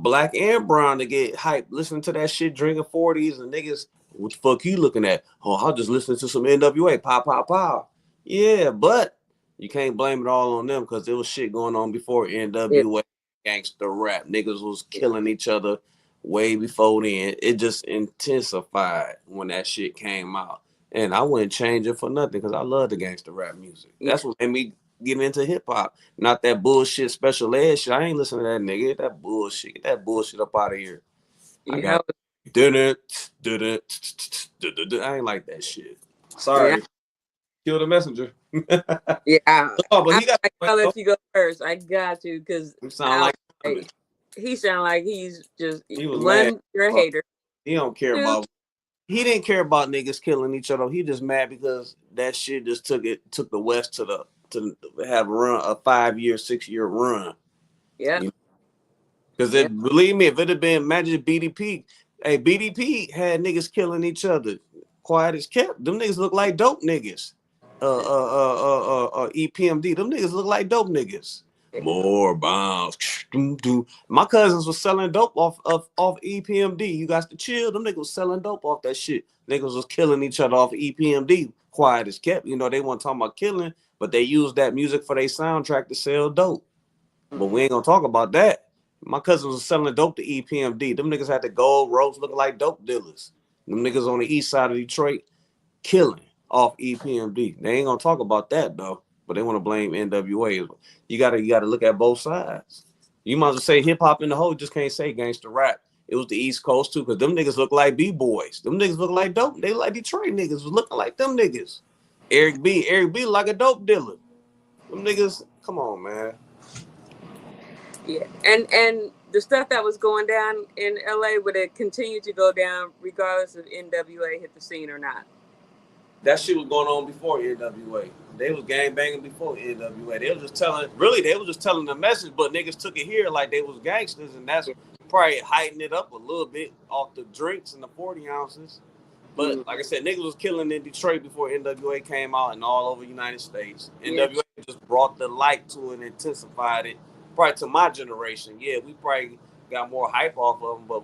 black and brown to get hyped. Listening to that shit, drinking 40s and niggas. What the fuck you looking at? Oh, I'll just listen to some NWA. Pop, pop, pop. Yeah, but you can't blame it all on them because there was shit going on before NWA gangster rap. Niggas was killing each other way before then. It just intensified when that shit came out. And I wouldn't change it for nothing because I love the gangster rap music. That's what made me get into hip hop. Not that bullshit special ed shit. I ain't listening to that nigga. Get that bullshit. Get that bullshit up out of here. I got did it. I ain't like that shit. Sorry. Kill the messenger. I'll let you go first. I got to because he sound like he's just you're a hater. He don't care about. He didn't care about niggas killing each other. He just mad because that shit just took the West to have a 5-year, 6-year run. Yeah. Because believe me, if it had been imagine BDP, hey, BDP had niggas killing each other. Quiet as kept. Them niggas look like dope niggas. EPMD, them niggas look like dope niggas. More bounce. My cousins was selling dope off EPMD. You guys to chill. Them niggas was selling dope off that shit. Niggas was killing each other off EPMD. Quiet as kept. You know, they weren't talking about killing, but they used that music for their soundtrack to sell dope. But we ain't gonna talk about that. My cousins was selling dope to EPMD. Them niggas had the gold ropes looking like dope dealers. Them niggas on the east side of Detroit killing off EPMD. They ain't gonna talk about that though. But they want to blame NWA. You gotta look at both sides. You might as well say hip hop in the whole. Just can't say gangster rap. It was the East Coast too, because them niggas look like B-boys. Them niggas look like dope. They like Detroit niggas was looking like them niggas. Eric B like a dope dealer. Them niggas, come on, man. Yeah, and the stuff that was going down in LA, would it continue to go down regardless of NWA hit the scene or not? That shit was going on before NWA. They was gang banging before NWA. They was just telling the message, but niggas took it here like they was gangsters, and that's probably heightening it up a little bit off the drinks and the 40 ounces. But like I said, niggas was killing in Detroit before NWA came out and all over the United States. NWA just brought the light to it and intensified it. Probably to my generation. Yeah, we probably got more hype off of them, but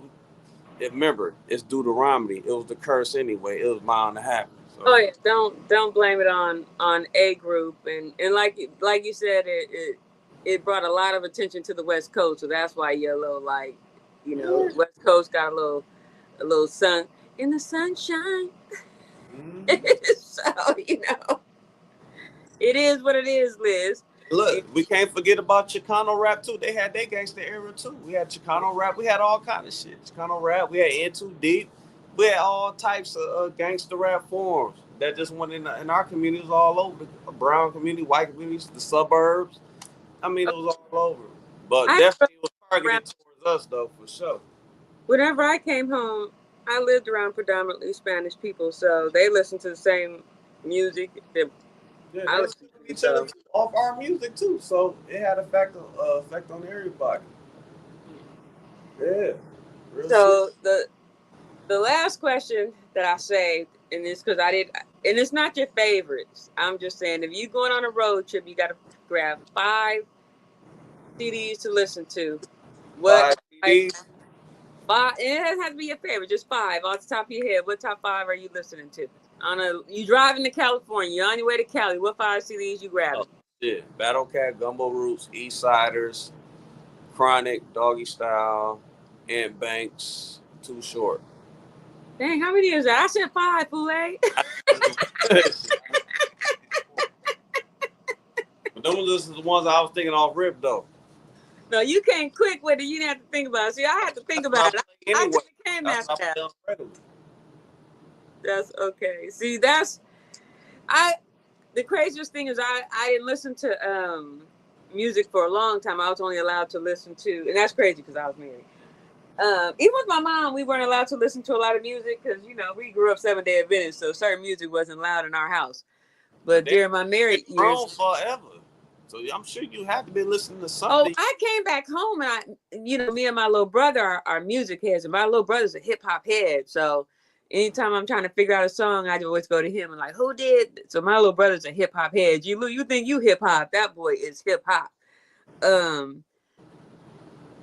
remember, it's Deuteronomy. It was the curse anyway. It was bound to happen. So. Oh yeah, don't blame it on a group, and like you said, it brought a lot of attention to the West Coast, so that's why Yellow, like, you know, West Coast got a little sun in the sunshine. So, you know, it is what it is, Liz. Look, we can't forget about Chicano rap too. They had their gangster era too. We had Chicano rap. We had all kind of shit. Chicano rap. We had In Too Deep. We had all types of gangster rap forms that just went in our communities all over. The brown community, white communities, the suburbs. I mean, it was all over. But definitely it was targeted towards us, though, for sure. Whenever I came home, I lived around predominantly Spanish people, so they listened to the same music that I listened to. Each other off our music, too. So it had effect on everybody. Yeah. So the last question that I saved, and it's because and it's not your favorites. I'm just saying, if you're going on a road trip, you got to grab 5 CDs to listen to. What? 5 CDs? 5, and it doesn't have to be your favorite, just 5 off the top of your head. What top 5 are you listening to? You driving to California, you're on your way to Cali. What 5 CDs you grabbing? Battle Cat, Gumbo Roots, East Siders, Chronic, Doggy Style, Ant Banks, Too Short. Dang, how many is that? I said 5, Poulet. But those are the ones I was thinking off rip, though. No, you can't click with it. You didn't have to think about it. See, I had to think about it. I just came after that. That's okay. See, the craziest thing is I didn't listen to music for a long time. I was only allowed to listen to, and that's crazy because I was married. Even with my mom, we weren't allowed to listen to a lot of music because, you know, we grew up 7-day Adventist, so certain music wasn't allowed in our house. But during my married years, forever. So I'm sure you have to be listening to something. Oh, I came back home and me and my little brother are music heads, and my little brother's a hip hop head. So anytime I'm trying to figure out a song, I always go to him and like, who did? So my little brother's a hip hop head. G-Lew, you think you hip hop? That boy is hip hop.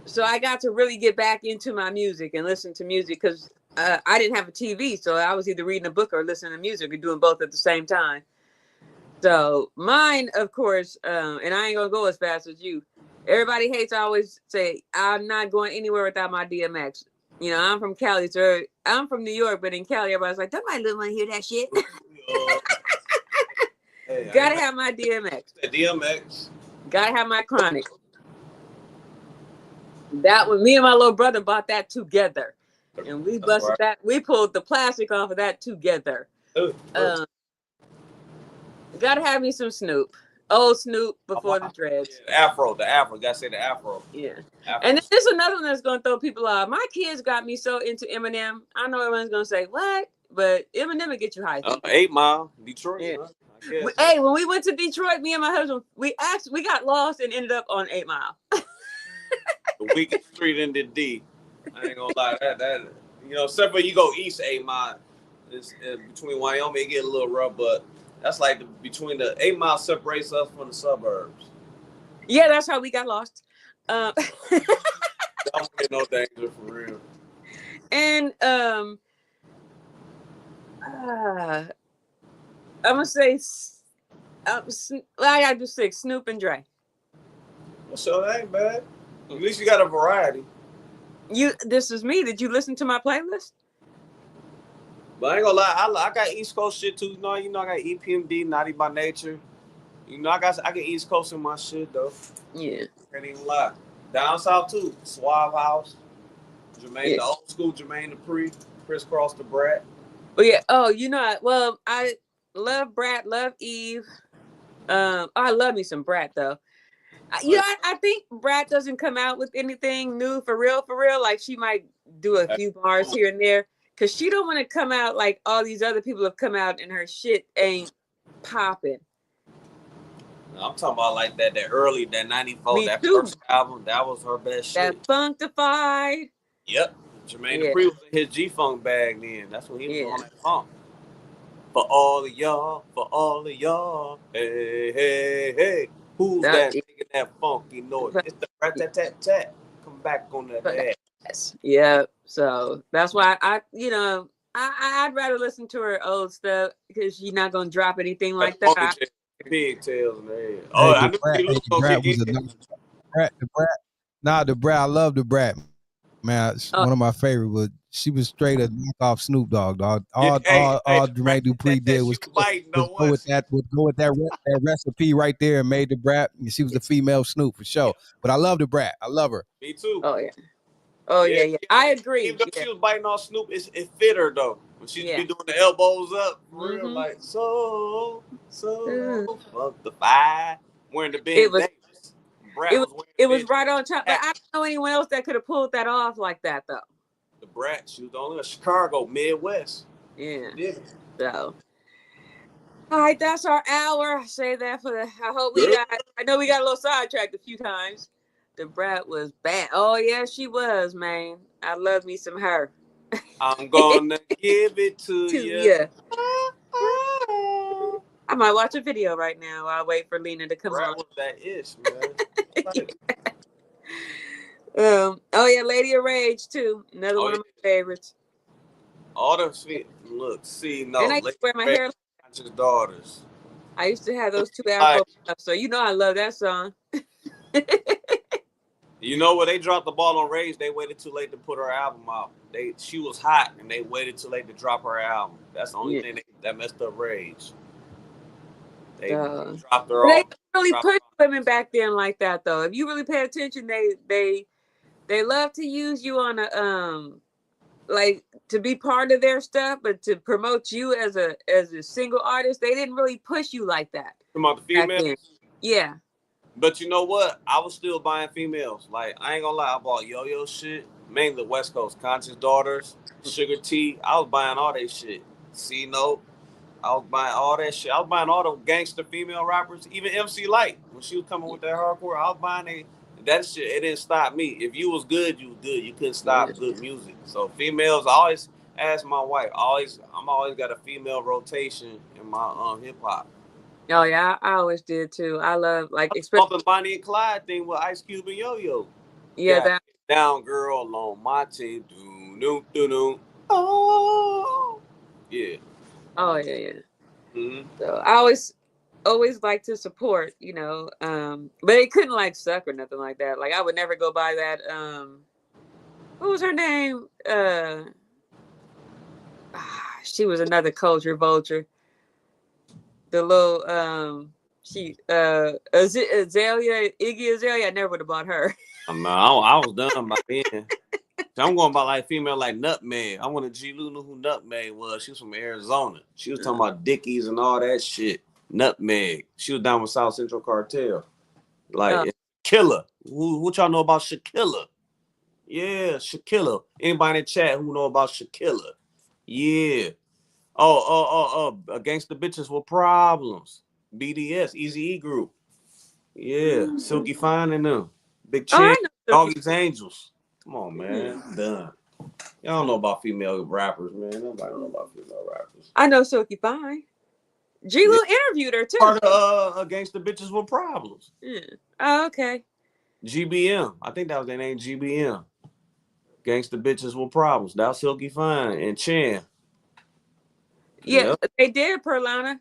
So I got to really get back into my music and listen to music because I didn't have a TV. So I was either reading a book or listening to music or doing both at the same time. So mine, of course, and I ain't going to go as fast as you. Everybody hates, I always say, I'm not going anywhere without my DMX. You know, I'm from Cali, so I'm from New York, but in Cali, everybody's like, nobody really want to hear that shit. Gotta have my DMX. DMX. Gotta have my Chronic. That one, me and my little brother bought that together, and we busted that. We pulled the plastic off of that together. Gotta have me some Snoop. Old Snoop before the dreads. Yeah, the Afro. Gotta say the Afro. Yeah. Afro. And there's another one that's gonna throw people off. My kids got me so into Eminem. I know everyone's gonna say what, but Eminem will get you high. 8 Mile, Detroit. Yeah. Hey, when we went to Detroit, me and my husband, we got lost and ended up on 8 Mile. The weakest street in the D. I ain't gonna lie, that you know, except for you go east 8 Mile, it's between Wyoming, it get a little rough, but that's like between the 8 Mile separates us from the suburbs. Yeah, that's how we got lost. I'm in no danger for real. And I'm gonna say, I gotta do 6. Snoop and Dre. So that ain't bad. At least you got a variety. This is me. Did you listen to my playlist? But I ain't gonna lie, I got East Coast shit too. You know, I got EPMD, Naughty by Nature. You know, I get East Coast in my shit though. Yeah. Can't even lie. Down south too. Suave House, Jermaine, the old school Jermaine Dupri, Crisscross the Brat. Oh yeah. Oh, you know, I love Brat, love Eve. I love me some Brat though. I think Brat doesn't come out with anything new for real. Like she might do a few bars here and there, cause she don't want to come out like all these other people have come out and her shit ain't popping. I'm talking about like that early, that 94, that first album, that was her best shit. That Funktified. Yep. Jermaine Dupri was in his G-Funk bag then. That's when he was on that funk. For all of y'all, hey, hey, hey. Who's that making that funky noise? It's the rat-tat-tat-tat. Come back on that ass. Yeah, so that's why I'd rather listen to her old stuff because she's not gonna drop anything like that. Pigtails in her head. Oh, I knew the Brat was the Brat. I love the Brat. Man, one of my favorite. But she was straight a knockoff Snoop Dogg. All Jermaine Dupri did was go with that recipe right there and made the Brat. She was the female Snoop for sure. But I love the Brat. I love her. Me too. Oh yeah. I agree. Even though she was biting off Snoop, it fit her though. When she be doing the elbows up, for real, like so fuck the fire. Wearing the big it was right on top. But I don't know anyone else that could have pulled that off like that though. The Brat, she was the only Chicago, Midwest. Yeah. So, all right, that's our hour. I say that I know we got a little sidetracked a few times. The Brat was bad. Oh yeah, she was, man. I love me some her. I'm gonna give it to you. I might watch a video right now. I'll wait for Lena to come on. Was that ish, man. Lady of Rage too. Another one of my favorites. All the sweet and I used to wear my hair like daughters. I used to have those 2 Afro stuff, so I love that song. You know what? They dropped the ball on Rage. They waited too late to put her album out. She was hot, and they waited too late to drop her album. That's the only thing that messed up Rage. They dropped her off. They really pushed women back then like that, though. If you really pay attention, they love to use you on a like to be part of their stuff, but to promote you as a single artist, they didn't really push you like that. Come on, the females. Yeah. But you know what? I was still buying females. Like, I ain't gonna lie, I bought Yo-Yo shit. Mainly West Coast. Conscious Daughters, Sugar T. I was buying all that shit. C-Note. I was buying all that shit. I was buying all the gangster female rappers. Even MC Light. When she was coming with that hardcore, I was buying that shit. It didn't stop me. If you was good, you was good. You couldn't stop good music. So females, I always ask my wife. I'm always got a female rotation in my hip-hop. Oh yeah, I always did too. I love especially the Bonnie and Clyde thing with Ice Cube and Yo-Yo. Yeah, that down girl on my team. Oh, yeah. Oh yeah. Mm-hmm. So I always like to support, but it couldn't like suck or nothing like that. Like I would never go by that. What was her name? She was another culture vulture. The little Azalea, Iggy Azalea, I never would have bought her. I was done by then. I'm going by like female like Nutmeg. I wanted G-Lew knew who Nutmeg was. She was from Arizona. She was talking about Dickies and all that shit. Nutmeg. She was down with South Central Cartel. Like Killer. What y'all know about Shakilla? Yeah, Shakilla. Anybody in the chat who know about Shakilla? Yeah. Against the bitches with problems. BDS, Easy E Group. Yeah, Silky Fine and them. Big Chin, Doggy's Angels. Come on, man. Done. Y'all don't know about female rappers, man. Nobody know about female rappers. I know Silky Fine. G-Lew interviewed her too. Part of Against the Bitches with Problems. Yeah. Oh, okay. GBM. I think that was their name, GBM. Gangsta Bitches with Problems. That was Silky Fine and Chan. Yeah, they did, Perlana.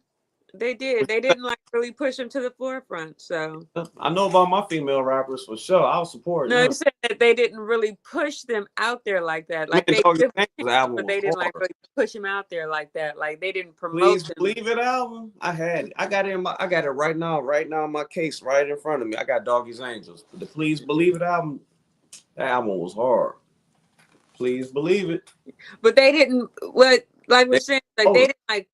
They did. They didn't like really push him to the forefront. So I know about my female rappers for sure. I'll support them. No, you said that they didn't really push them out there like that. Like Man, they Doggy did, Angels album but they was didn't hard. like really push him out there like that. Like they didn't promote Please them. Believe It album. I had it. I got it right now in my case, right in front of me. I got Doggy's Angels. But the Please Believe It album, that album was hard. Please believe it. But they didn't. Like we're saying, like they didn't like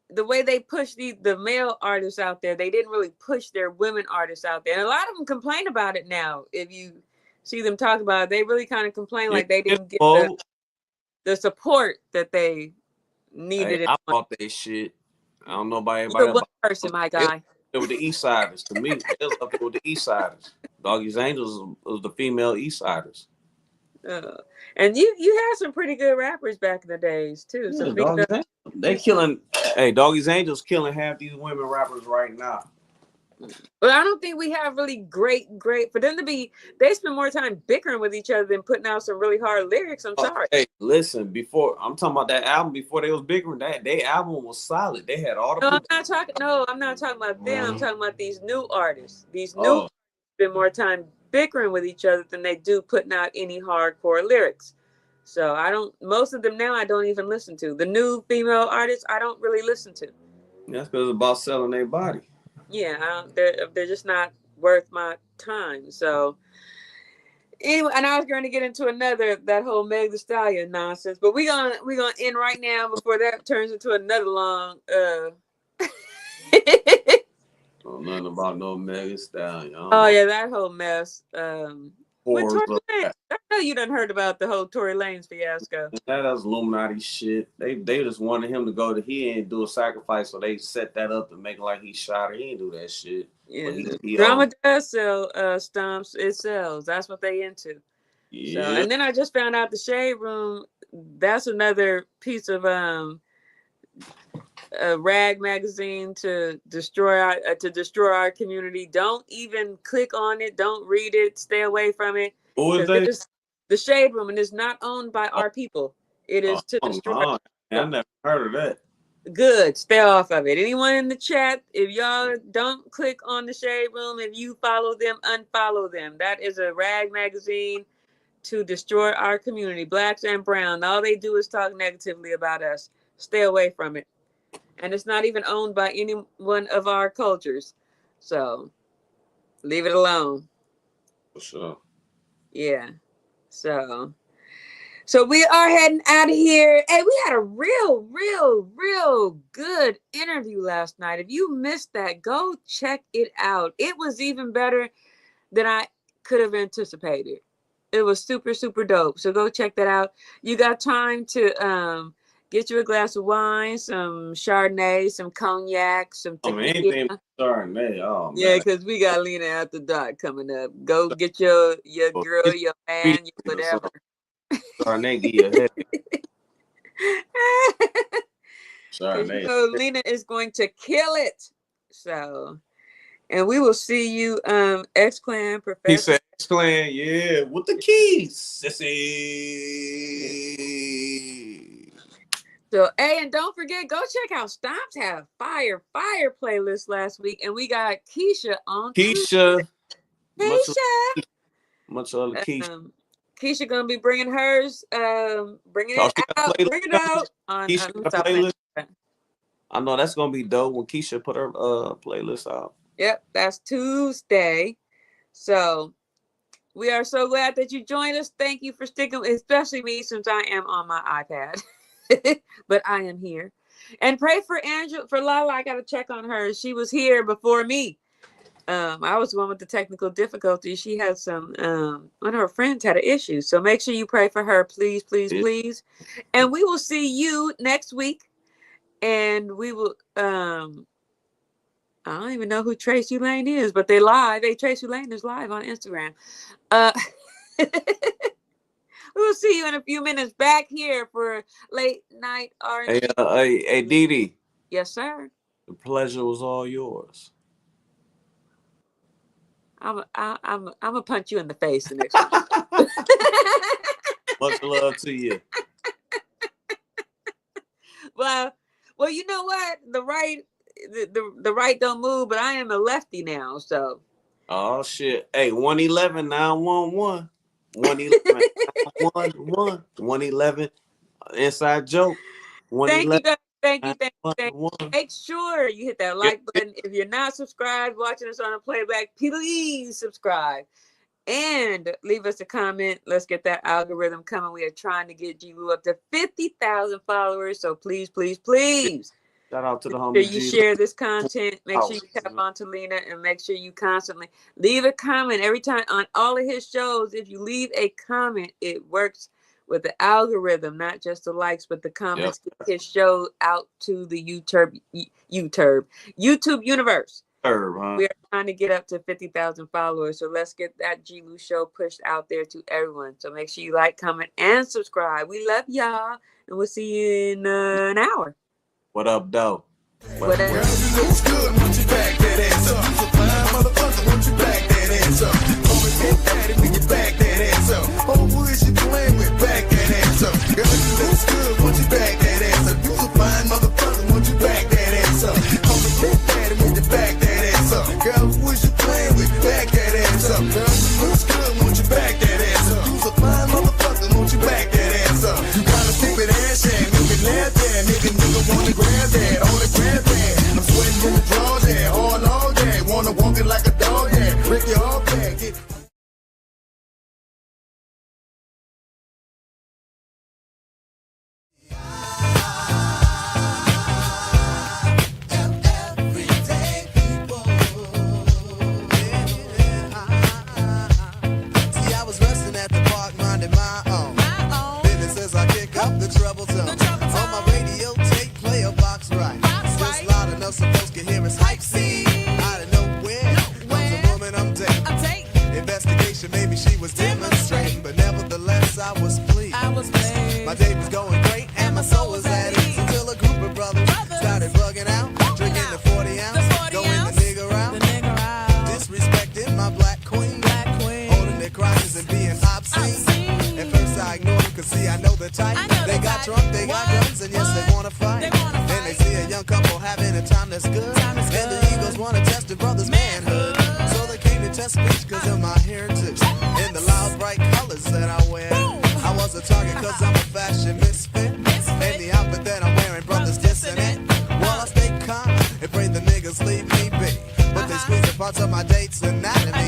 the way they pushed the male artists out there. They didn't really push their women artists out there, and a lot of them complain about it now. If you see them talk about it, they really kind of complain like they didn't get the support that they needed. Hey, I bought that shit. I don't know about You're everybody one else. person, my guy. It was the East Siders. To me, it was up there with the East Siders. Doggy's Angels was the female East Siders. And you had some pretty good rappers back in the days too. Yeah, they killing. Hey, Doggy's Angels killing half these women rappers right now. But I don't think we have really great for them to be. They spend more time bickering with each other than putting out some really hard lyrics. I'm sorry. Hey, listen. Before I'm talking about that album. Before they was bickering, that their album was solid. They had all the. I'm not talking about them. I'm talking about these new artists. These new artists spend more time bickering with each other than they do putting out any hardcore lyrics. So most of them now I don't even listen to. The new female artists I don't really listen to. That's because it's about selling their body. Yeah, they're just not worth my time. So anyway, and I was going to get into that whole Meg Thee Stallion nonsense, but we're gonna end right now before that turns into another long Nothing about no Meg Thee Stallion. Oh yeah, that whole mess. With Tory Lanez. I know you done heard about the whole Tory Lanez fiasco. That's Illuminati shit. They just wanted him to go to and do a sacrifice, so they set that up to make it like he shot her. He didn't do that shit. Yeah, drama does sell stumps. It sells. That's what they into. Yeah. So, and then I just found out the Shade Room. That's another piece of a rag magazine to destroy our community. Don't even click on it. Don't read it. Stay away from it. Who is that? The Shade Room, and it's not owned by our people. It is to destroy. I never heard of that. Good. Stay off of it. Anyone in the chat, if y'all don't click on the Shade Room, if you follow them, unfollow them. That is a rag magazine to destroy our community, blacks and brown. All they do is talk negatively about us. Stay away from it. And it's not even owned by any one of our cultures. So leave it alone. For sure. Yeah. So we are heading out of here. Hey, we had a real good interview last night. If you missed that, go check it out. It was even better than I could have anticipated. It was super, super dope. So go check that out. You got time to get you a glass of wine, some Chardonnay, some cognac, some tequila. Anything Chardonnay. Oh, man. Yeah, because we got Lena After Dark coming up. Go get your girl, your man, your whatever. Chardonnay give you a headache. Chardonnay. So Lena is going to kill it. So, and we will see you, X-Clan Professor. He said X-Clan, yeah, with the keys. So, hey, and don't forget, go check out Stomps had a fire playlist last week, and we got Keisha on. Keisha. Much other Keisha. Keisha gonna be bringing hers, bringing it out on Keisha playlist. I know that's gonna be dope when Keisha put her playlist out. Yep, that's Tuesday. So we are so glad that you joined us. Thank you for sticking, especially me, since I am on my iPad. But I am here. And pray for LaLa. I gotta check on her. She was here before me. I was the one with the technical difficulties. She had some one of her friends had an issue. So make sure you pray for her, please. And we will see you next week. And we will I don't even know who Tracy Lane is, but they live. Hey, Tracy Lane is live on Instagram. We'll see you in a few minutes back here for late night R&B. Hey, DD. Yes, sir. The pleasure was all yours. I'm gonna punch you in the face the next time. Much love to you. Well, you know what? The right don't move, but I am a lefty now, so. Oh shit! Hey, 111 911. 111 911. 111. Inside joke. 111. Thank you. Make sure you hit that like button. If you're not subscribed, watching us on a playback, please subscribe and leave us a comment. Let's get that algorithm coming. We are trying to get G-Lew up to 50,000 followers. So please. Shout out to the Make homie. sure you share this content. Make sure you tap on to Lena and make sure you constantly leave a comment every time on all of his shows. If you leave a comment, it works with the algorithm, not just the likes, but the comments. Get his show out to the YouTube universe. We are trying to get up to 50,000 followers, so let's get that G-Lew show pushed out there to everyone. So make sure you like, comment, and subscribe. We love y'all, and we'll see you in an hour. What up, though? What up? Looks good once you back that ass up. You's a fine motherfucker once you back that ass up. Come and get daddy when you back that ass up. Oh, who is you playing with? Back that ass up. Girl, you looks good once you back that ass up. You's a fine motherfucker once you back that ass up. Come and get daddy when you back that ass up. Girl, who is you playing with? Back that ass up. Girl, you looks good once you back that ass up. You's a fine motherfucker once you back that ass up. You got a stupid ass, yeah, nigga, laugh there, nigga wanna grab that, on the grab that. I'm sweating in the drawers, yeah, all day. Wanna walk it like a dog, yeah. Rick your all back. See, I was resting at the park, minding my own business as I kick up the trouble zone. On my radio tape, play a box right. Just loud enough so folks can hear us hype. See, out of nowhere comes a woman I'm dating. Investigation, maybe she was demonstrating, but nevertheless I was pleased. My day was going great and my soul was at ease until a group of brothers started bugging out, drinking the 40 ounce, going the nigga out, disrespecting my black queen, holding their crotches and being obscene. At first I ignored them, cause see I know the type. They got drunk, they got guns, and yes they wanna fight. And they see a young couple having a time that's good, and the Eagles wanna test the brother's manhood. So they came to test speech cause of my heritage and the loud bright colors that I wear. I was a target cause I'm a fashion misfit, and the outfit that I'm wearing, brothers dissing it. Well, I stay calm and pray the niggas leave me be, but they squeeze the parts of my date's anatomy.